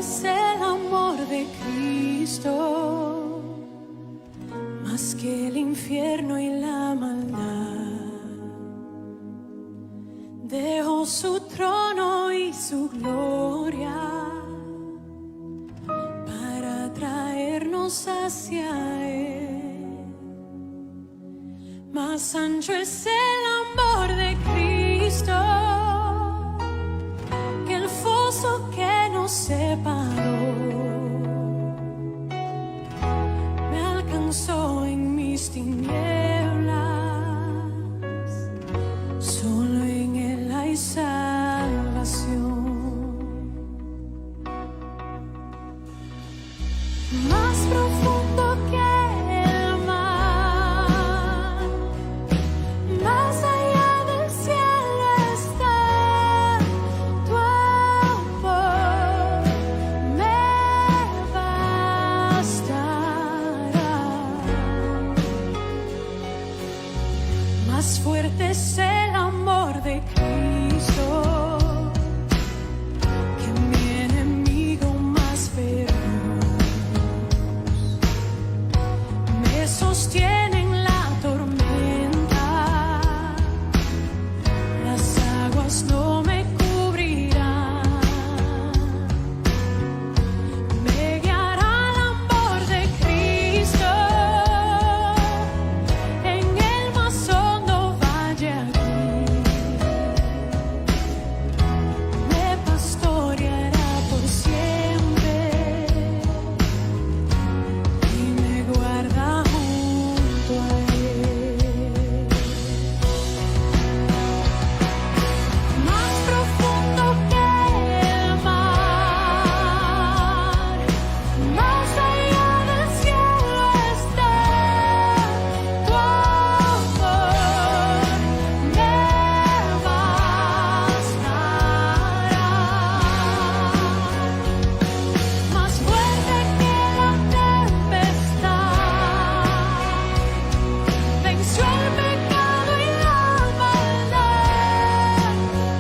es el amor de Cristo, más que el infierno y la maldad. Dejó su trono y su gloria para traernos hacia Él. Más ancho es el amor de Cristo que el foso que nos separó. Me alcanzó en mis tinieblas, solo en Él hay salvación. Más profundo que el mar, más allá del cielo está tu amor, me bastará. Más fuerte es el amor de Cristo que mi enemigo más feroz. Me sostiene en la tormenta, las aguas no me cubrirán. Me guiará el amor de Cristo en el más hondo valle aquí. Me pastoreará por siempre y me guarda junto a Él. Más profundo que el mar, más allá del cielo está tu amor, me bastará. Más fuerte que la tempestad, venció el pecado y la maldad.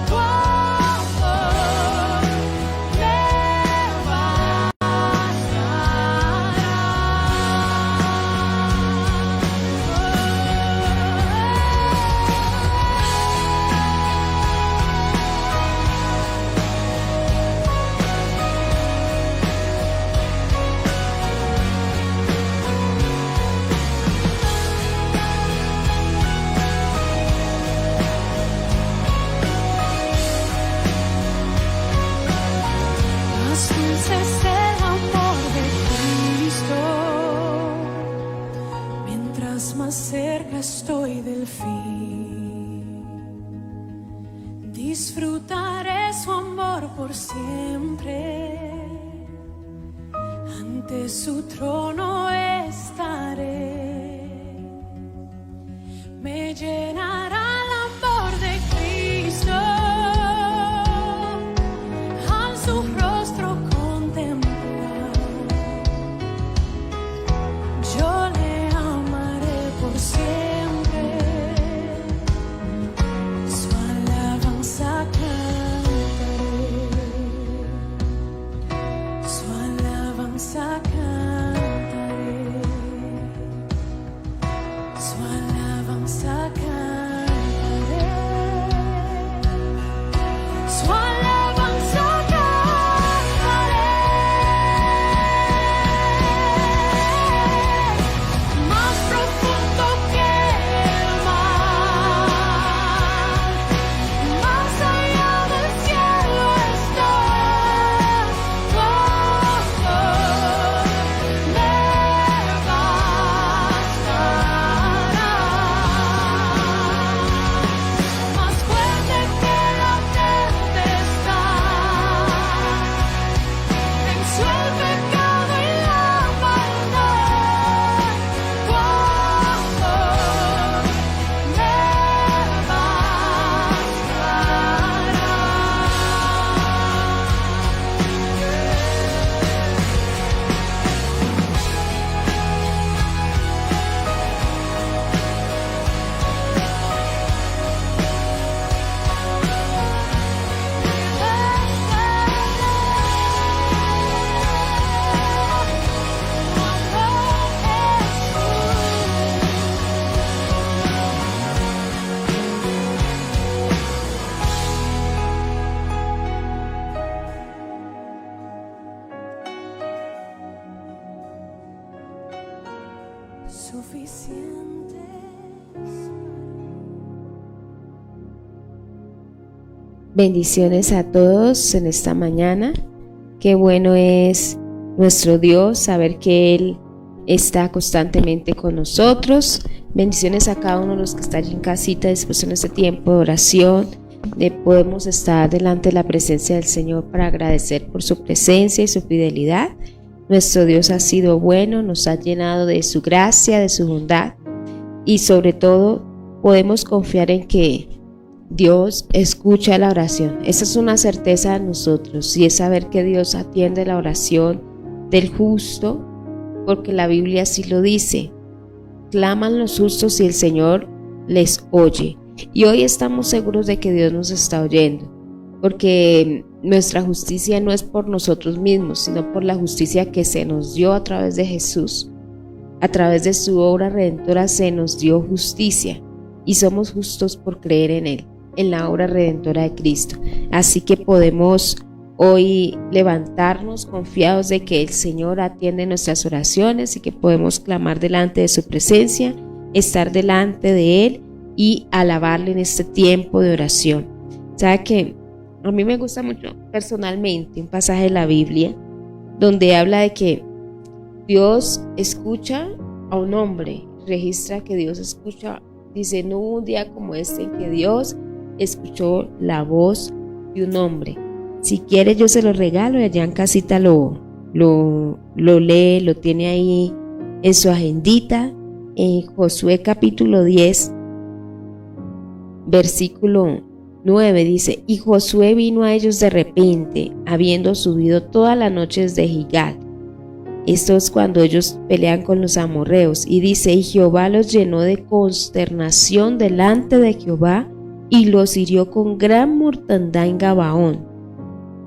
Tu amor me Más dulce es el amor de Cristo, mientras más cerca estoy del fin. Disfrutaré su amor por siempre, ante su trono estaré. Me llenará el amor de Cristo al su rostro contemplar. Yo le amaré por siempre, su alabanza cantaré, su alabanza cantaré, su alabanza cantaré, su alabanza cantaré. Más profundo que el mar, más allá del cielo está tu amor, suficientes. Bendiciones a todos en esta mañana. Qué bueno es nuestro Dios, saber que Él está constantemente con nosotros. Bendiciones a cada uno de los que están allí en casita, después en este tiempo de oración, podemos estar delante de la presencia del Señor para agradecer por su presencia y su fidelidad. Nuestro Dios ha sido bueno, nos ha llenado de su gracia, de su bondad, y sobre todo podemos confiar en que Dios escucha la oración. Esa es una certeza de nosotros, y es saber que Dios atiende la oración del justo, porque la Biblia así lo dice. Claman los justos y el Señor les oye. Y hoy estamos seguros de que Dios nos está oyendo, porque nuestra justicia no es por nosotros mismos, sino por la justicia que se nos dio a través de Jesús. A través de su obra redentora se nos dio justicia, y somos justos por creer en Él, en la obra redentora de Cristo. Así que podemos hoy levantarnos confiados de que el Señor atiende nuestras oraciones y que podemos clamar delante de su presencia, estar delante de Él y alabarle en este tiempo de oración. ¿Sabe que a mí me gusta mucho personalmente un pasaje de la Biblia donde habla de que Dios escucha a un hombre, registra que Dios escucha, dice: no hubo un día como este en que Dios escuchó la voz de un hombre. Si quiere yo se lo regalo y allá en casita lo lee, lo tiene ahí en su agendita, en Josué capítulo 10, versículo 9 dice: y Josué vino a ellos de repente, habiendo subido toda la noche desde Gilgal. Esto es cuando ellos pelean con los amorreos, y dice: y Jehová los llenó de consternación delante de Jehová, y los hirió con gran mortandad en Gabaón.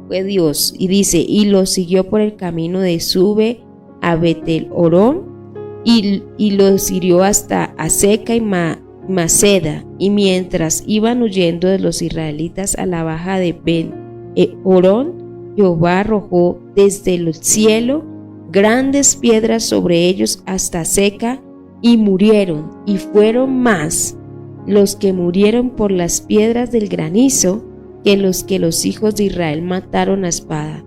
Fue Dios, y dice: y los siguió por el camino de Sube a Betel-Orón, y los hirió hasta Aseca y Maceda, y mientras iban huyendo de los israelitas a la baja de Ben-Orón, Jehová arrojó desde el cielo grandes piedras sobre ellos hasta Seca, y murieron, y fueron más los que murieron por las piedras del granizo que los hijos de Israel mataron a espada.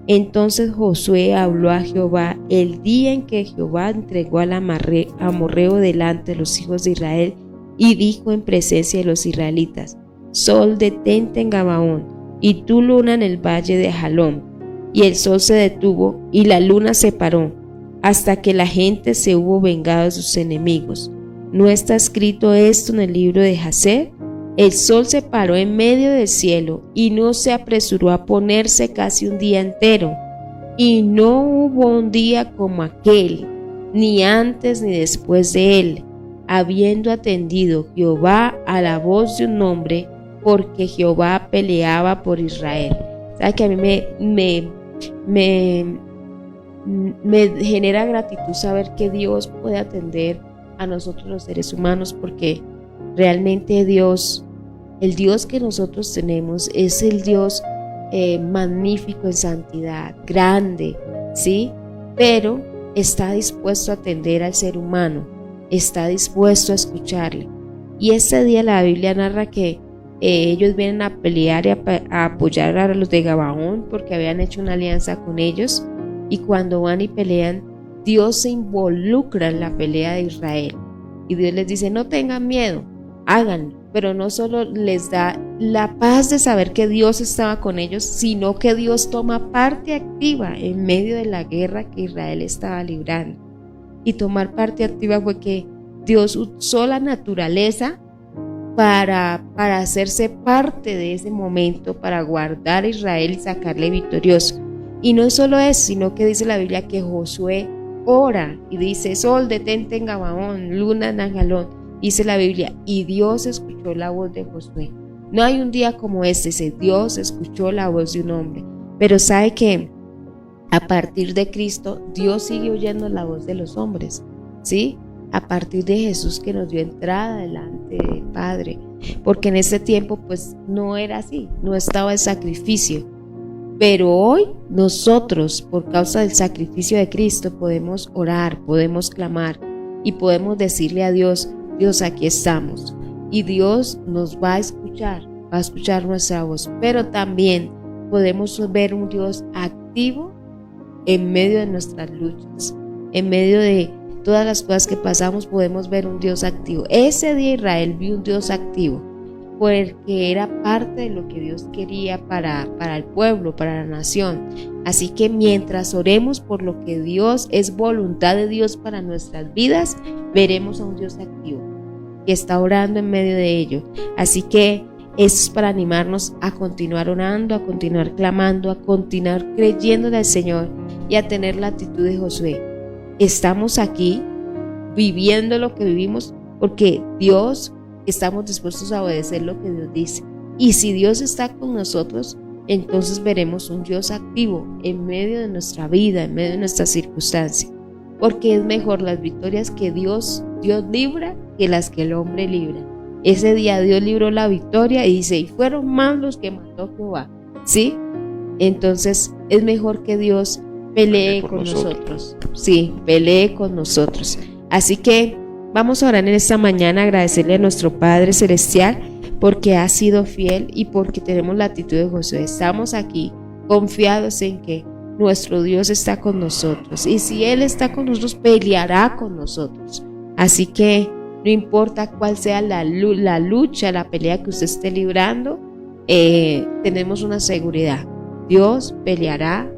Entonces Josué habló a Jehová el día en que Jehová entregó al amorreo delante de los hijos de Israel, y dijo en presencia de los israelitas: Sol, detente en Gabaón, y tú luna en el valle de Jalón. Y el sol se detuvo y la luna se paró, hasta que la gente se hubo vengado de sus enemigos. ¿No está escrito esto en el libro de Jacer? El sol se paró en medio del cielo y no se apresuró a ponerse casi un día entero. Y no hubo un día como aquel, ni antes ni después de él, habiendo atendido Jehová a la voz de un hombre, porque Jehová peleaba por Israel. ¿Sabe que a mí me genera gratitud saber que Dios puede atender a nosotros los seres humanos? Porque realmente Dios, el Dios que nosotros tenemos, es el Dios magnífico en santidad, grande, ¿sí? Pero está dispuesto a atender al ser humano, está dispuesto a escucharle. Y este día la Biblia narra que ellos vienen a pelear y a apoyar a los de Gabaón, porque habían hecho una alianza con ellos, y cuando van y pelean, Dios se involucra en la pelea de Israel, y Dios les dice: no tengan miedo, háganlo. Pero no solo les da la paz de saber que Dios estaba con ellos, sino que Dios toma parte activa en medio de la guerra que Israel estaba librando. Y tomar parte activa fue que Dios usó la naturaleza para hacerse parte de ese momento, para guardar a Israel y sacarle victorioso. Y no solo eso, sino que dice la Biblia que Josué ora y dice: Sol, detente en Gabaón, luna en Jalón. Dice la Biblia: y Dios escuchó la voz de Josué. No hay un día como este, Dios escuchó la voz de un hombre. Pero sabe que a partir de Cristo, Dios sigue oyendo la voz de los hombres, ¿sí? A partir de Jesús, que nos dio entrada delante del Padre. Porque en ese tiempo pues no era así, no estaba el sacrificio. Pero hoy nosotros, por causa del sacrificio de Cristo, podemos orar, podemos clamar. y podemos decirle a Dios: Dios, aquí estamos. Y Dios nos va a escuchar nuestra voz. Pero también podemos ver un Dios activo en medio de nuestras luchas, en medio de todas las cosas que pasamos. Podemos ver un Dios activo. Ese día Israel vio un Dios activo, porque era parte de lo que Dios quería para el pueblo, para la nación. Así que mientras oremos por lo que Dios es voluntad de Dios para nuestras vidas, veremos a un Dios activo que está orando en medio de ello. Así que eso es para animarnos a continuar orando, a continuar clamando, a continuar creyéndole al Señor y a tener la actitud de Josué. Estamos aquí viviendo lo que vivimos porque Dios, estamos dispuestos a obedecer lo que Dios dice. Y si Dios está con nosotros, entonces veremos un Dios activo en medio de nuestra vida, en medio de nuestras circunstancias. Porque es mejor las victorias que Dios libra que las que el hombre libra. Ese día Dios libró la victoria y dice: y fueron más los que mató Jehová. ¿Sí? Entonces es mejor que Dios pelee con nosotros. Sí, pelee con nosotros. Así que vamos a orar en esta mañana, agradecerle a nuestro Padre Celestial porque ha sido fiel y porque tenemos la actitud de Josué. Estamos aquí confiados en que nuestro Dios está con nosotros, y si Él está con nosotros, peleará con nosotros. Así que no importa cuál sea la lucha, la pelea que usted esté librando, tenemos una seguridad: Dios peleará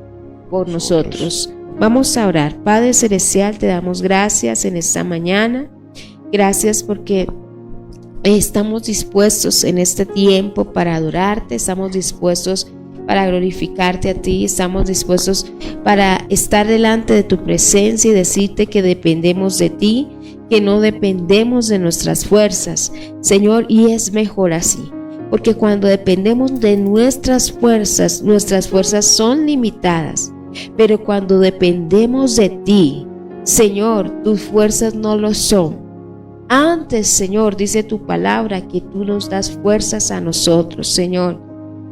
por nosotros. Vamos a orar. Padre Celestial, te damos gracias en esta mañana. Gracias porque estamos dispuestos en este tiempo para adorarte, estamos dispuestos para glorificarte a ti, estamos dispuestos para estar delante de tu presencia y decirte que dependemos de ti, que no dependemos de nuestras fuerzas, Señor, y es mejor así, porque cuando dependemos de nuestras fuerzas son limitadas, pero cuando dependemos de ti, Señor, tus fuerzas no lo son. Antes, Señor, dice tu palabra que tú nos das fuerzas a nosotros, Señor.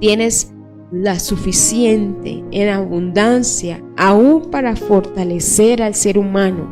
Tienes la suficiente en abundancia, aún para fortalecer al ser humano,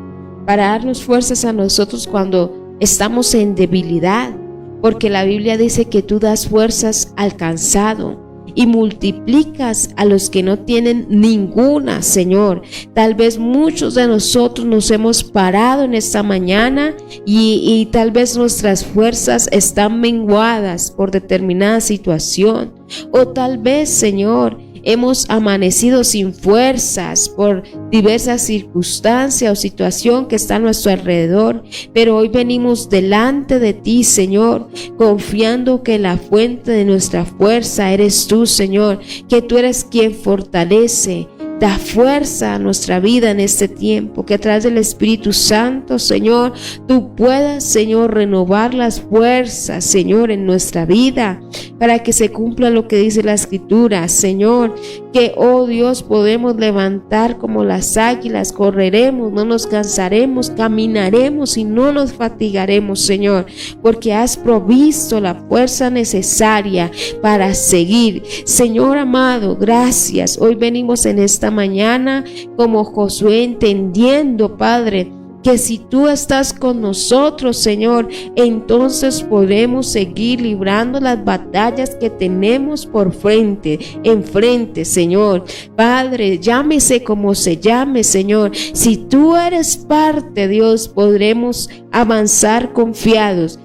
para darnos fuerzas a nosotros cuando estamos en debilidad, porque la Biblia dice que tú das fuerzas al cansado y multiplicas a los que no tienen ninguna, Señor. Tal vez muchos de nosotros nos hemos parado en esta mañana y tal vez nuestras fuerzas están menguadas por determinada situación, o tal vez, Señor, hemos amanecido sin fuerzas por diversas circunstancias o situación que está a nuestro alrededor, pero hoy venimos delante de ti, Señor, confiando que la fuente de nuestra fuerza eres tú, Señor, que tú eres quien fortalece. Da fuerza a nuestra vida en este tiempo, que a través del Espíritu Santo, Señor, tú puedas, Señor, renovar las fuerzas, Señor, en nuestra vida, para que se cumpla lo que dice la Escritura, Señor, que, oh Dios, podemos levantar como las águilas, correremos, no nos cansaremos, caminaremos y no nos fatigaremos, Señor, porque has provisto la fuerza necesaria para seguir. Señor amado, gracias. Hoy venimos en esta mañana como Josué, entendiendo, Padre, que si tú estás con nosotros, Señor, entonces podemos seguir librando las batallas que tenemos enfrente, Señor. Padre, llámese como se llame, Señor. Si tú eres parte, Dios, podremos avanzar confiados.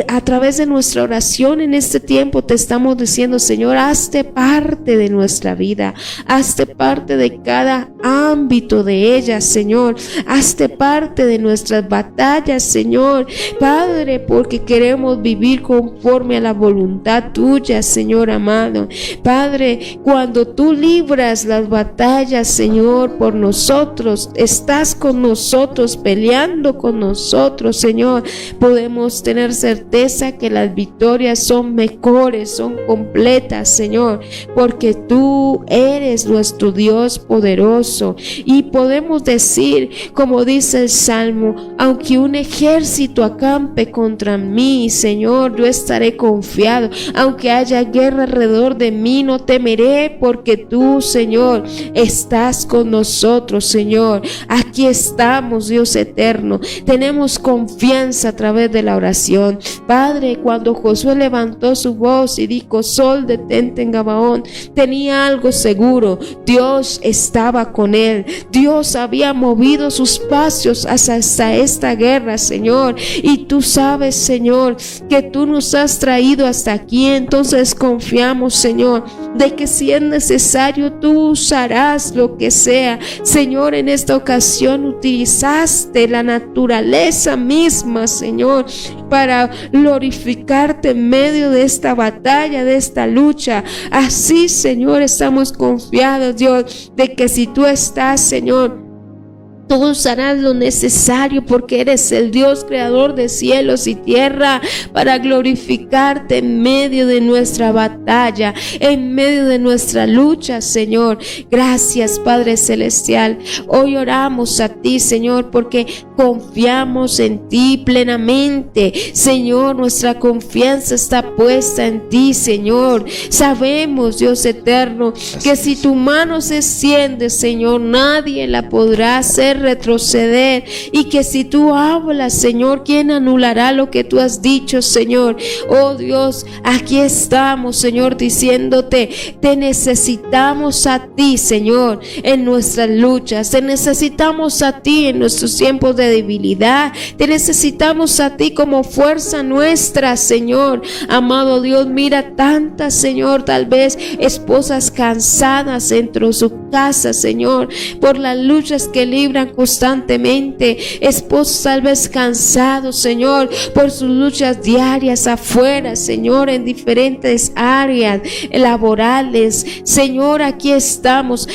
A través de nuestra oración en este tiempo te estamos diciendo: Señor, hazte parte de nuestra vida, hazte parte de cada ámbito de ella, Señor, hazte parte de nuestras batallas, Señor, Padre, porque queremos vivir conforme a la voluntad tuya, Señor amado. Padre, cuando tú libras las batallas, Señor, por nosotros, estás con nosotros, peleando con nosotros, Señor, podemos tener certeza certeza que las victorias son mejores, son completas, Señor, porque tú eres nuestro Dios poderoso. Y podemos decir, como dice el Salmo, aunque un ejército acampe contra mí, Señor, yo estaré confiado. Aunque haya guerra alrededor de mí, no temeré, porque tú, Señor, estás con nosotros, Señor. Aquí estamos, Dios eterno. Tenemos confianza a través de la oración. Padre, cuando Josué levantó su voz y dijo: Sol, detente en Gabaón, tenía algo seguro: Dios estaba con él. Dios había movido sus pasos hasta esta guerra, Señor. Y tú sabes, Señor, que tú nos has traído hasta aquí. Entonces confiamos, Señor, de que si es necesario, tú usarás lo que sea. Señor, en esta ocasión utilizaste la naturaleza misma, Señor, para glorificarte en medio de esta batalla, de esta lucha. Así, Señor, estamos confiados, Dios, de que si tú estás, Señor, tú usarás lo necesario, porque eres el Dios creador de cielos y tierra, para glorificarte en medio de nuestra batalla, en medio de nuestra lucha, Señor. Gracias, Padre Celestial. Hoy oramos a ti, Señor, porque confiamos en ti plenamente. Señor, nuestra confianza está puesta en ti, Señor. Sabemos, Dios eterno, que si tu mano se extiende, Señor, nadie la podrá hacer retroceder, y que si tú hablas, Señor, ¿quién anulará lo que tú has dicho, Señor? Oh Dios, aquí estamos, Señor, diciéndote: te necesitamos a ti, Señor, en nuestras luchas. Te necesitamos a ti en nuestros tiempos de debilidad. Te necesitamos a ti como fuerza nuestra, Señor. Amado Dios, mira tantas, Señor, tal vez esposas cansadas dentro de su casa, Señor, por las luchas que libran constantemente. Esposos tal vez cansados, Señor, por sus luchas diarias afuera, Señor, en diferentes áreas laborales. Señor, aquí estamos.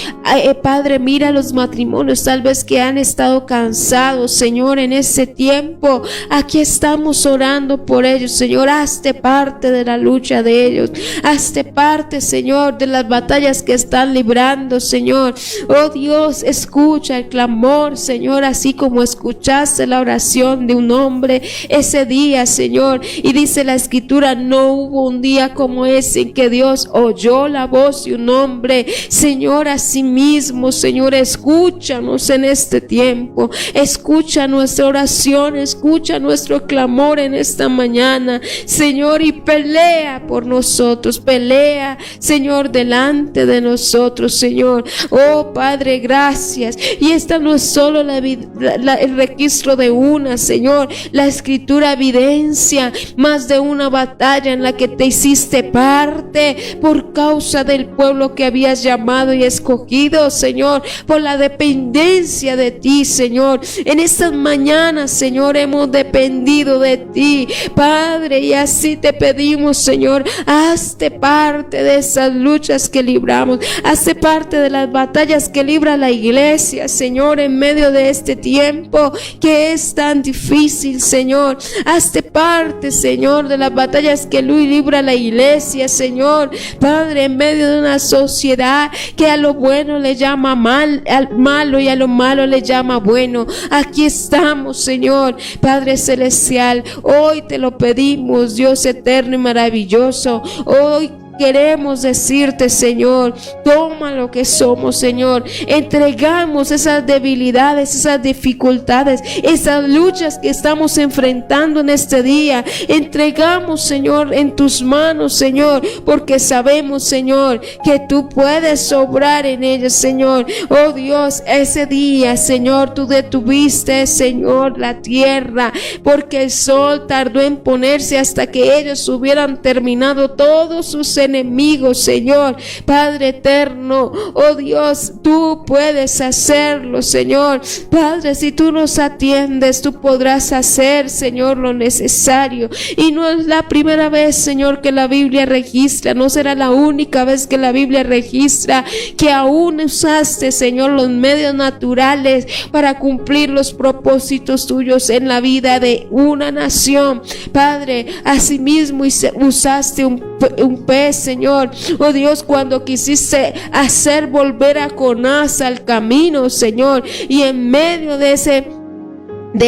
Padre, mira los matrimonios tal vez que han estado cansados, Señor, en este tiempo. Aquí estamos orando por ellos, Señor. Hazte parte de la lucha de ellos. Hazte parte, Señor, de las batallas que están librando, Señor. Oh Dios, escucha el clamor, Señor, así como escuchaste la oración de un hombre ese día, Señor. Y dice la Escritura: no hubo un día como ese en que Dios oyó la voz de un hombre. Señor, así mismo, Señor, escúchanos en este tiempo. Escucha nuestra oración, escucha nuestro clamor en esta mañana, Señor, y pelea por nosotros. Pelea, Señor, delante de nosotros, Señor. Oh Padre, gracias. Y esta no es solo el registro de una, Señor. La Escritura evidencia más de una batalla en la que te hiciste parte por causa del pueblo que habías llamado y escogido, Señor, por la dependencia de ti, Señor. En estas mañanas, Señor, hemos dependido de ti, Padre, y así te pedimos, Señor, hazte parte de esas luchas que libramos, hazte parte de las batallas que libra la iglesia, Señor, en medio de este tiempo que es tan difícil, Señor. Hazte parte, Señor, de las batallas que libra la iglesia, Señor, Padre, en medio de una sociedad que a lo bueno le llama mal, al malo, y a lo malo le llama bueno. Aquí estamos, Señor, Padre Celestial. Hoy te lo pedimos, Dios eterno y maravilloso. Hoy queremos decirte, Señor, toma lo que somos, Señor. Entregamos esas debilidades, esas dificultades, esas luchas que estamos enfrentando en este día. Entregamos, Señor, en tus manos, Señor, porque sabemos, Señor, que tú puedes obrar en ellas, Señor. Oh Dios, ese día, Señor, tú detuviste, Señor, la tierra, porque el sol tardó en ponerse hasta que ellos hubieran terminado todos sus enemigo, Señor. Padre eterno, oh Dios, tú puedes hacerlo, Señor. Padre, si tú nos atiendes, tú podrás hacer, Señor, lo necesario. Y no es la primera vez, Señor, que la Biblia registra, no será la única vez que la Biblia registra que aún usaste, Señor, los medios naturales para cumplir los propósitos tuyos en la vida de una nación. Padre, asimismo usaste un pez, Señor, oh Dios, cuando quisiste hacer volver a Jonás al camino, Señor, y en medio de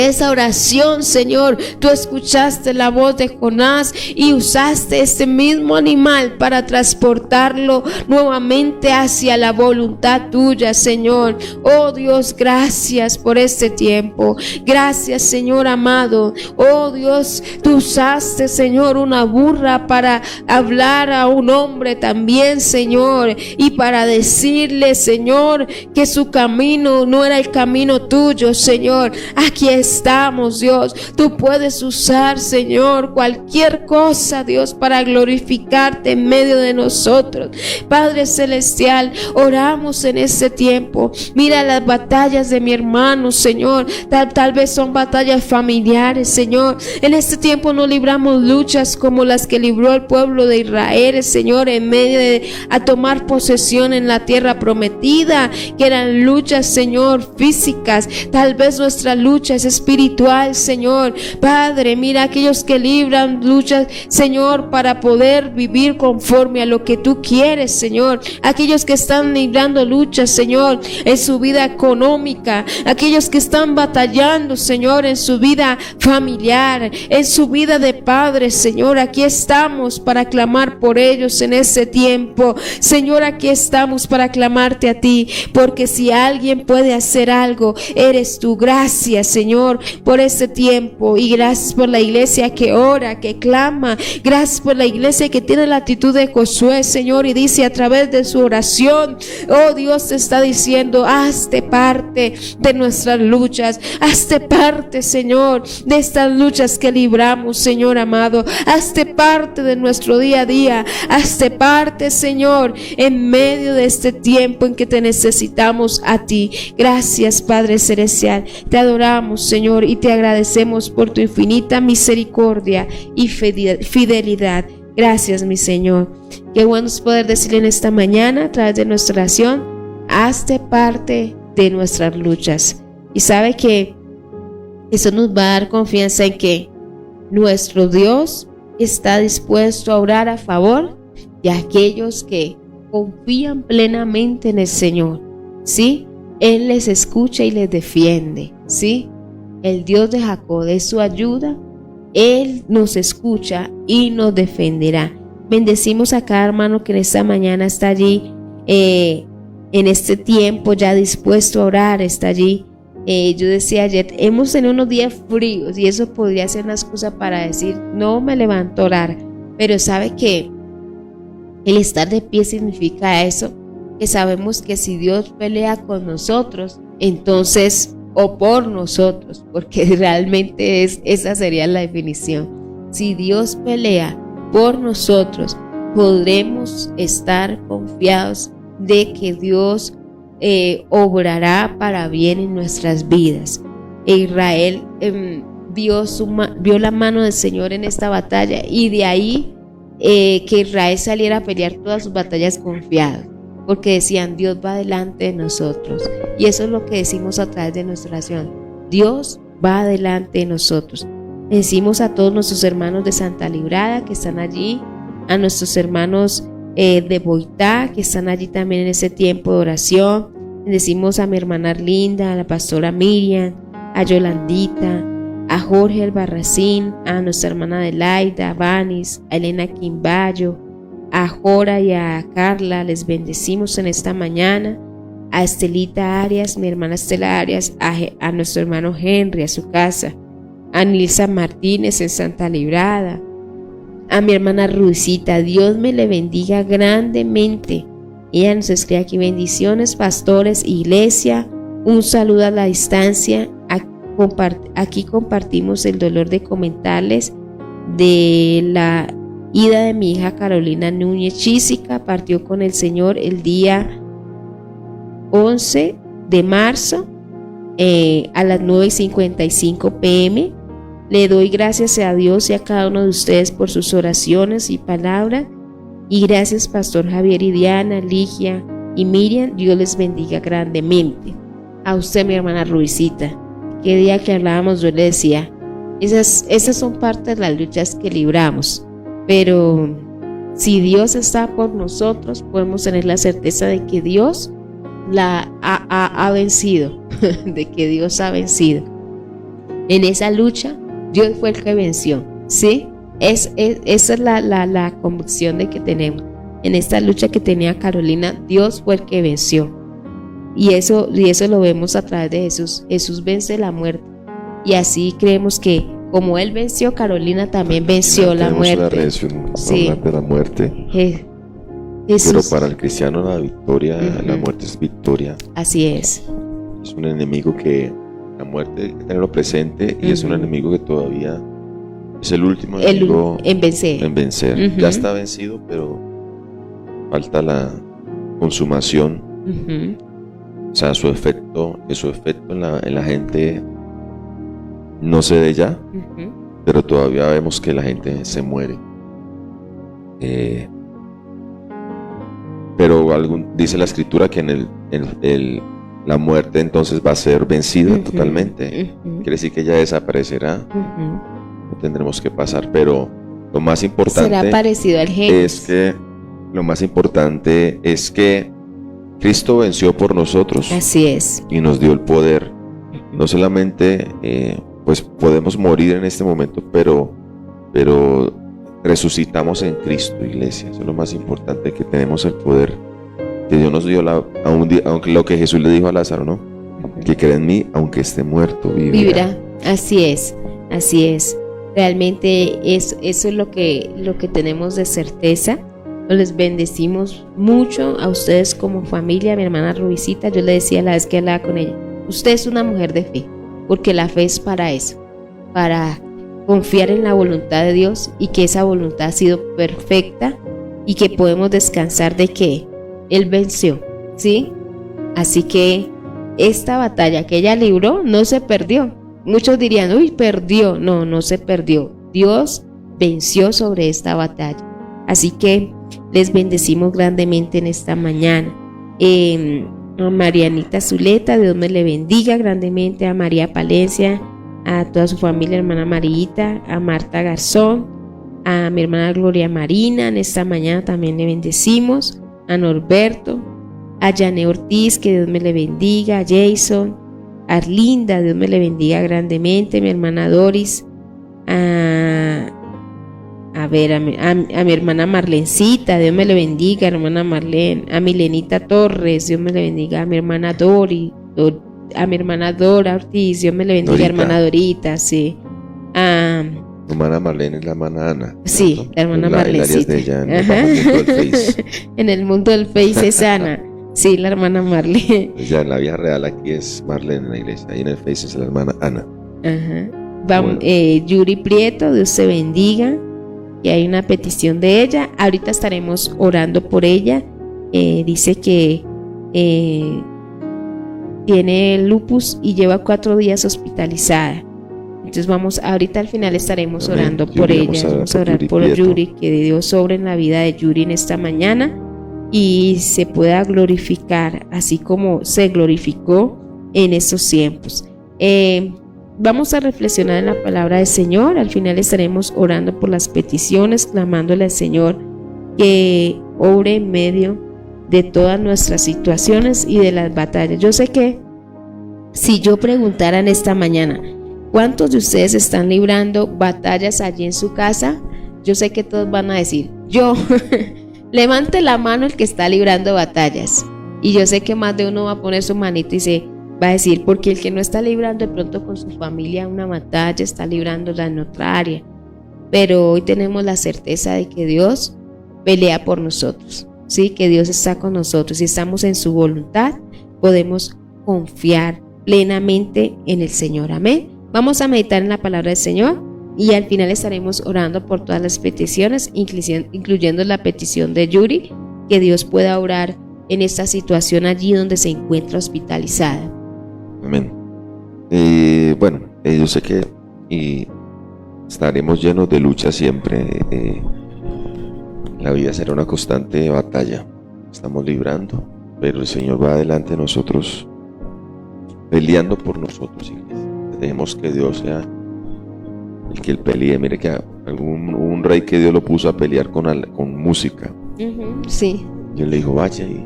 esa oración, Señor, tú escuchaste la voz de Jonás y usaste este mismo animal para transportarlo nuevamente hacia la voluntad tuya, Señor. Oh Dios, gracias por este tiempo. Gracias, Señor amado. Oh Dios, tú usaste, Señor, una burra para hablar a un hombre también, Señor, y para decirle, Señor, que su camino no era el camino tuyo, Señor. Aquí estamos, Dios. Tú puedes usar, Señor, cualquier cosa, Dios, para glorificarte en medio de nosotros. Padre celestial, oramos en este tiempo. Mira las batallas de mi hermano, Señor. Tal vez son batallas familiares, Señor. En este tiempo no libramos luchas como las que libró el pueblo de Israel, Señor, en medio de a tomar posesión en la tierra prometida, que eran luchas, Señor, físicas. Tal vez nuestra lucha es espiritual, Señor. Padre, mira aquellos que libran luchas, Señor, para poder vivir conforme a lo que tú quieres, Señor. Aquellos que están librando luchas, Señor, en su vida económica. Aquellos que están batallando, Señor, en su vida familiar, en su vida de padres, Señor. Aquí estamos para clamar por ellos en ese tiempo. Señor, aquí estamos para clamarte a ti, porque si alguien puede hacer algo, eres tú. Gracias, Señor, por este tiempo, y gracias por la iglesia que ora, que clama. Gracias por la iglesia que tiene la actitud de Josué, Señor, y dice a través de su oración, oh Dios, te está diciendo: hazte parte de nuestras luchas, hazte parte, Señor, de estas luchas que libramos, Señor amado. Hazte parte de nuestro día a día, hazte parte, Señor, en medio de este tiempo en que te necesitamos a ti. Gracias, Padre celestial, te adoramos, Señor, y te agradecemos por tu infinita misericordia y fidelidad. Gracias, mi Señor. Qué bueno es poder decirle en esta mañana a través de nuestra oración: hazte parte de nuestras luchas. Y sabe que eso nos va a dar confianza en que nuestro Dios está dispuesto a orar a favor de aquellos que confían plenamente en el Señor. ¿Sí? Él les escucha y les defiende. ¿Sí? El Dios de Jacob es su ayuda. Él nos escucha y nos defenderá. Bendecimos a cada hermano que en esta mañana está allí, en este tiempo ya dispuesto a orar, está allí. Yo decía ayer, hemos tenido unos días fríos y eso podría ser una excusa para decir: no me levanto a orar. Pero sabe que el estar de pie significa eso, que sabemos que si Dios pelea con nosotros, entonces, o por nosotros, porque realmente esa sería la definición. Si Dios pelea por nosotros, podremos estar confiados de que Dios obrará para bien en nuestras vidas. Israel vio la mano del Señor en esta batalla, y de ahí que Israel saliera a pelear todas sus batallas confiado, porque decían: Dios va delante de nosotros. Y eso es lo que decimos a través de nuestra oración: Dios va delante de nosotros. Decimos a todos nuestros hermanos de Santa Librada que están allí, a nuestros hermanos de Boitá que están allí también en ese tiempo de oración. Decimos a mi hermana Arlinda, a la pastora Miriam, a Yolandita, a Jorge Albarracín, a nuestra hermana Adelaida, a Vanis, a Elena Quimbayo, a Jora y a Carla. Les bendecimos en esta mañana. A Estelita Arias, mi hermana Estela Arias, a nuestro hermano Henry, a su casa, a Nilsa Martínez en Santa Librada, a mi hermana Ruicita. Dios me le bendiga grandemente. Ella nos escribe aquí: bendiciones, pastores, iglesia, un saludo a la distancia. Aquí compartimos el dolor de comentarles de la ida de mi hija Carolina Núñez Chísica partió con el Señor el día 11 de marzo a las 9:55 p.m. Le doy gracias a Dios y a cada uno de ustedes por sus oraciones y palabras. Y gracias, Pastor Javier y Diana, Ligia y Miriam. Dios les bendiga grandemente. A usted, mi hermana Ruicita, que día que hablábamos yo le decía, esas son parte de las luchas que libramos. Pero si Dios está por nosotros, podemos tener la certeza de que Dios la ha vencido, de que Dios ha vencido. En esa lucha, Dios fue el que venció, ¿sí? Esa es la convicción de que tenemos. En esta lucha que tenía Carolina, Dios fue el que venció. Y eso lo vemos a través de Jesús. Jesús vence la muerte. Y así creemos que como Él venció, Carolina también venció la muerte. La redención, sí, de la muerte. Jesús. Pero para el cristiano la victoria, la muerte es victoria. Así es. Es un enemigo que la muerte hay que tenerlo presente y es un enemigo que todavía es el último enemigo en vencer. Ya está vencido, pero falta la consumación. O sea, su efecto en la gente no se ve ya, pero todavía vemos que la gente se muere. Pero dice la escritura que la muerte entonces va a ser vencida totalmente. Quiere decir que ya desaparecerá. No tendremos que pasar, pero lo más importante será parecido al Génesis. es que Cristo venció por nosotros. Así es. Y nos dio el poder. No solamente pues podemos morir en este momento, pero resucitamos en Cristo, iglesia. Eso es lo más importante, que tenemos el poder que Dios nos dio aunque lo que Jesús le dijo a Lázaro, ¿no? Que cree en mí, aunque esté muerto, vivirá. Así es. Realmente eso es lo que tenemos de certeza. Les bendecimos mucho a ustedes como familia. Mi hermana Rubicita, yo le decía la vez que hablaba con ella, usted es una mujer de fe, porque la fe es para eso, para confiar en la voluntad de Dios, y que esa voluntad ha sido perfecta y que podemos descansar de que Él venció, ¿sí? Así que esta batalla que ella libró no se perdió. Muchos dirían, uy, perdió. No se perdió. Dios venció sobre esta batalla. Así que les bendecimos grandemente en esta mañana. A Marianita Zuleta, Dios me le bendiga grandemente. A María Palencia, a toda su familia, hermana Marita, a Marta Garzón, a mi hermana Gloria Marina, en esta mañana también le bendecimos. A Norberto, a Yane Ortiz, que Dios me le bendiga. A Jason, a Arlinda, Dios me le bendiga grandemente. Mi hermana Doris, a mi hermana Marlencita, Dios me le bendiga, hermana Marlene. A Milenita Torres, Dios me le bendiga. A mi hermana a mi hermana Dora Ortiz, Dios me le bendiga, Dorita. Hermana Dorita, sí. Hermana Marlene es la hermana Ana. Sí, ¿no? La hermana Marlencita. De ella, en, en el mundo del Face es Ana. Sí, la hermana Marlene. Ya en la vida real aquí es Marlene en la iglesia. Ahí en el Face es la hermana Ana. Vamos, Yuri Prieto, Dios te bendiga. Y hay una petición de ella. Ahorita estaremos orando por ella. Dice que tiene lupus y lleva 4 días hospitalizada. Entonces ahorita al final estaremos orando por ella. Vamos a orar por Yuri, que Dios sobre en la vida de Yuri en esta mañana y se pueda glorificar así como se glorificó en estos tiempos. Vamos a reflexionar en la palabra del Señor. Al final estaremos orando por las peticiones, clamándole al Señor que obre en medio de todas nuestras situaciones y de las batallas. Yo sé que si yo preguntara en esta mañana, ¿cuántos de ustedes están librando batallas allí en su casa? Yo sé que todos van a decir, yo. Levante la mano el que está librando batallas. Y yo sé que más de uno va a poner su manito y va a decir, porque el que no está librando de pronto con su familia una batalla, está librándola en otra área. Pero hoy tenemos la certeza de que Dios pelea por nosotros, ¿sí? Que Dios está con nosotros. Si estamos en su voluntad, podemos confiar plenamente en el Señor. Amén. Vamos a meditar en la palabra del Señor. Y al final estaremos orando por todas las peticiones, incluyendo la petición de Yuri, que Dios pueda orar en esta situación allí donde se encuentra hospitalizada. Amén. Bueno, yo sé que estaremos llenos de lucha siempre. La vida será una constante batalla. Estamos librando, pero el Señor va adelante de nosotros, peleando por nosotros, iglesia. Dejemos que Dios sea el que Él pelee. Mire que un rey que Dios lo puso a pelear con música. Sí. Dios le dijo, vaya, y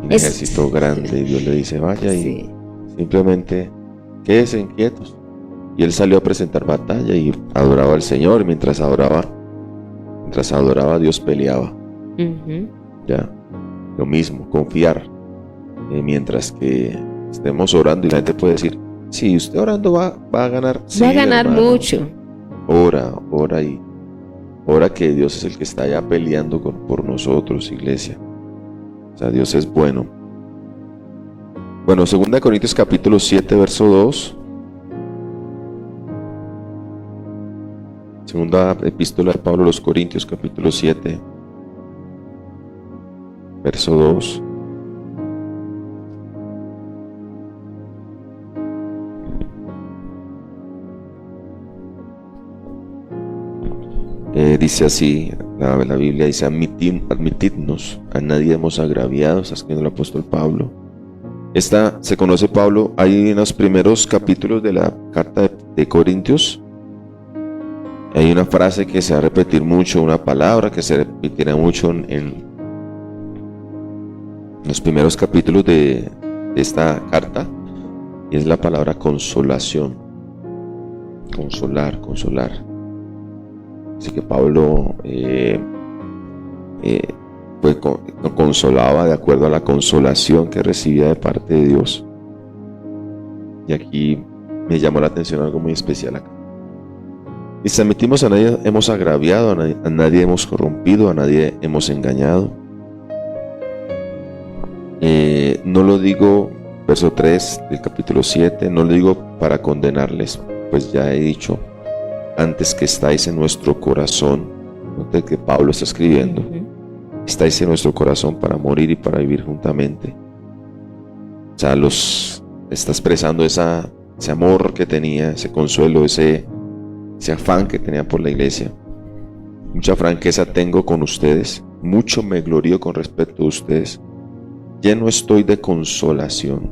un ejército grande, y Dios le dice, vaya, y simplemente quédese inquietos. Y él salió a presentar batalla y adoraba al Señor, y mientras adoraba, Dios peleaba. Ya, lo mismo, confiar. Mientras que estemos orando, y la gente puede decir, sí, usted orando va a ganar. Va sí, a ganar hermano. mucho. Ora que Dios es el que está allá peleando por nosotros, iglesia. O sea, Dios es bueno. Bueno, 2 Corintios capítulo 7, verso 2. Segunda epístola de Pablo a los Corintios capítulo 7, verso 2. Dice así, la Biblia dice, admitidnos, a nadie hemos agraviado. Está escribiendo el apóstol Pablo. Esta se conoce Pablo, hay en los primeros capítulos de la carta de Corintios, hay una frase que se va a repetir mucho, una palabra que se repetirá mucho en los primeros capítulos de esta carta, y es la palabra consolación. Consolar. Así que Pablo consolaba de acuerdo a la consolación que recibía de parte de Dios. Y aquí me llamó la atención algo muy especial acá. Dice, admitimos, a nadie hemos agraviado, a nadie hemos corrompido, a nadie hemos engañado. No lo digo, verso 3 del capítulo 7, no lo digo para condenarles, pues ya he dicho antes que estáis en nuestro corazón. Note que Pablo está escribiendo, estáis en nuestro corazón para morir y para vivir juntamente. O sea, está expresando ese amor que tenía, ese consuelo, ese afán que tenía por la iglesia. Mucha franqueza tengo con ustedes, mucho me glorío con respecto a ustedes, lleno estoy de consolación,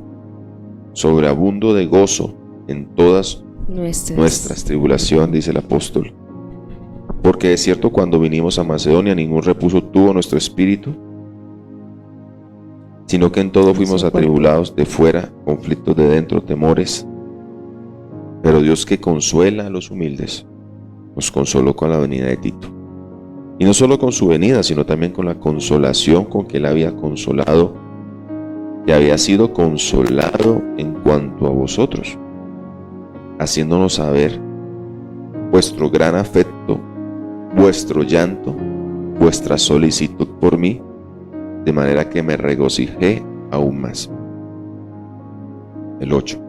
sobreabundo de gozo en todas nuestras tribulaciones, dice el apóstol. Porque de cierto, cuando vinimos a Macedonia, ningún repuso tuvo nuestro espíritu, sino que en todo fuimos atribulados de fuera, conflictos de dentro, temores. Pero Dios, que consuela a los humildes, nos consoló con la venida de Tito. Y no solo con su venida, sino también con la consolación con que él había consolado, que había sido consolado en cuanto a vosotros, haciéndonos saber vuestro gran afecto, vuestro llanto, vuestra solicitud por mí, de manera que me regocijé aún más. El 8.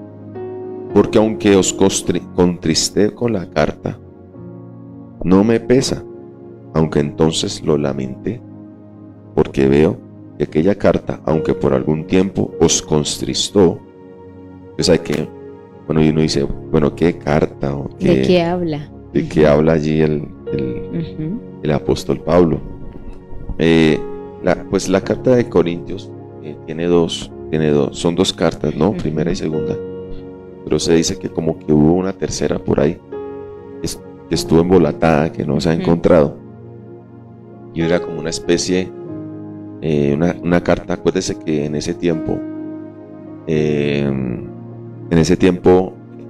Porque aunque os contristé con la carta, no me pesa, aunque entonces lo lamenté, porque veo que aquella carta, aunque por algún tiempo os contristó, pues hay que, bueno, y uno dice, bueno, ¿qué carta? O qué, ¿de qué habla? ¿De qué habla allí el apóstol Pablo? Pues la carta de Corintios son dos cartas, ¿no? Primera y segunda. Pero se dice que como que hubo una tercera por ahí, que estuvo embolatada, que no se ha encontrado. Y era como una especie, una carta. Acuérdese que en ese tiempo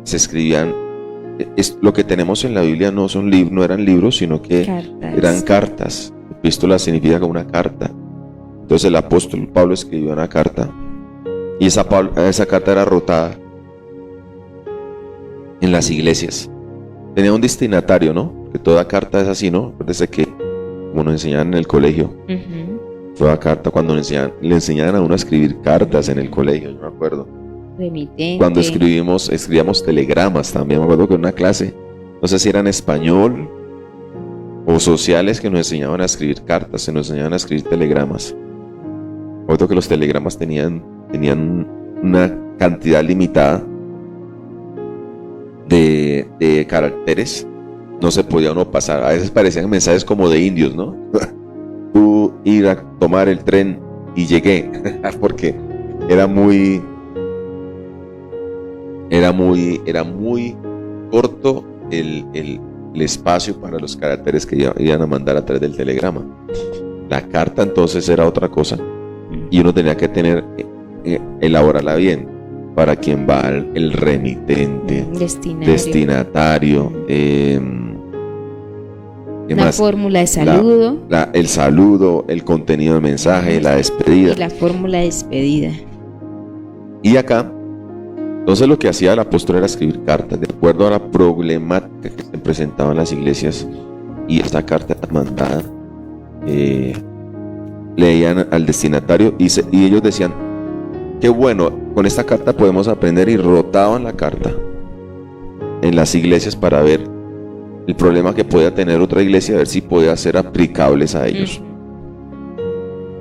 se escribían, lo que tenemos en la Biblia no eran libros, sino que eran cartas. Epístola significa como una carta. Entonces el apóstol Pablo escribió una carta, y esa carta era rotada en las iglesias. Tenía un destinatario, ¿no? Que toda carta es así, ¿no? Acuérdese que, como nos enseñaban en el colegio, toda carta, cuando le enseñaban a uno a escribir cartas en el colegio, yo me acuerdo. Remitente. Cuando escribíamos telegramas también, me acuerdo que en una clase no sé si eran español o sociales, que nos enseñaban a escribir cartas, se nos enseñaban a escribir telegramas. Otro que los telegramas tenían una cantidad limitada de caracteres, no se podía uno pasar. A veces parecían mensajes como de indios, ¿no? Tú ir a tomar el tren y llegué, porque era muy corto el espacio para los caracteres que iban a mandar a través del telegrama. La carta entonces era otra cosa, y uno tenía que elaborarla bien. Para quien va el remitente, destinatario, ¿qué la más? Fórmula de saludo. El saludo, el contenido del mensaje, la despedida. Y la fórmula de despedida. Y acá, entonces lo que hacía el apóstol era escribir cartas de acuerdo a la problemática que se presentaba en las iglesias, y esta carta mandada leían al destinatario y ellos decían: qué bueno, con esta carta podemos aprender, y rotaban la carta en las iglesias para ver el problema que podía tener otra iglesia, a ver si podía ser aplicables a ellos.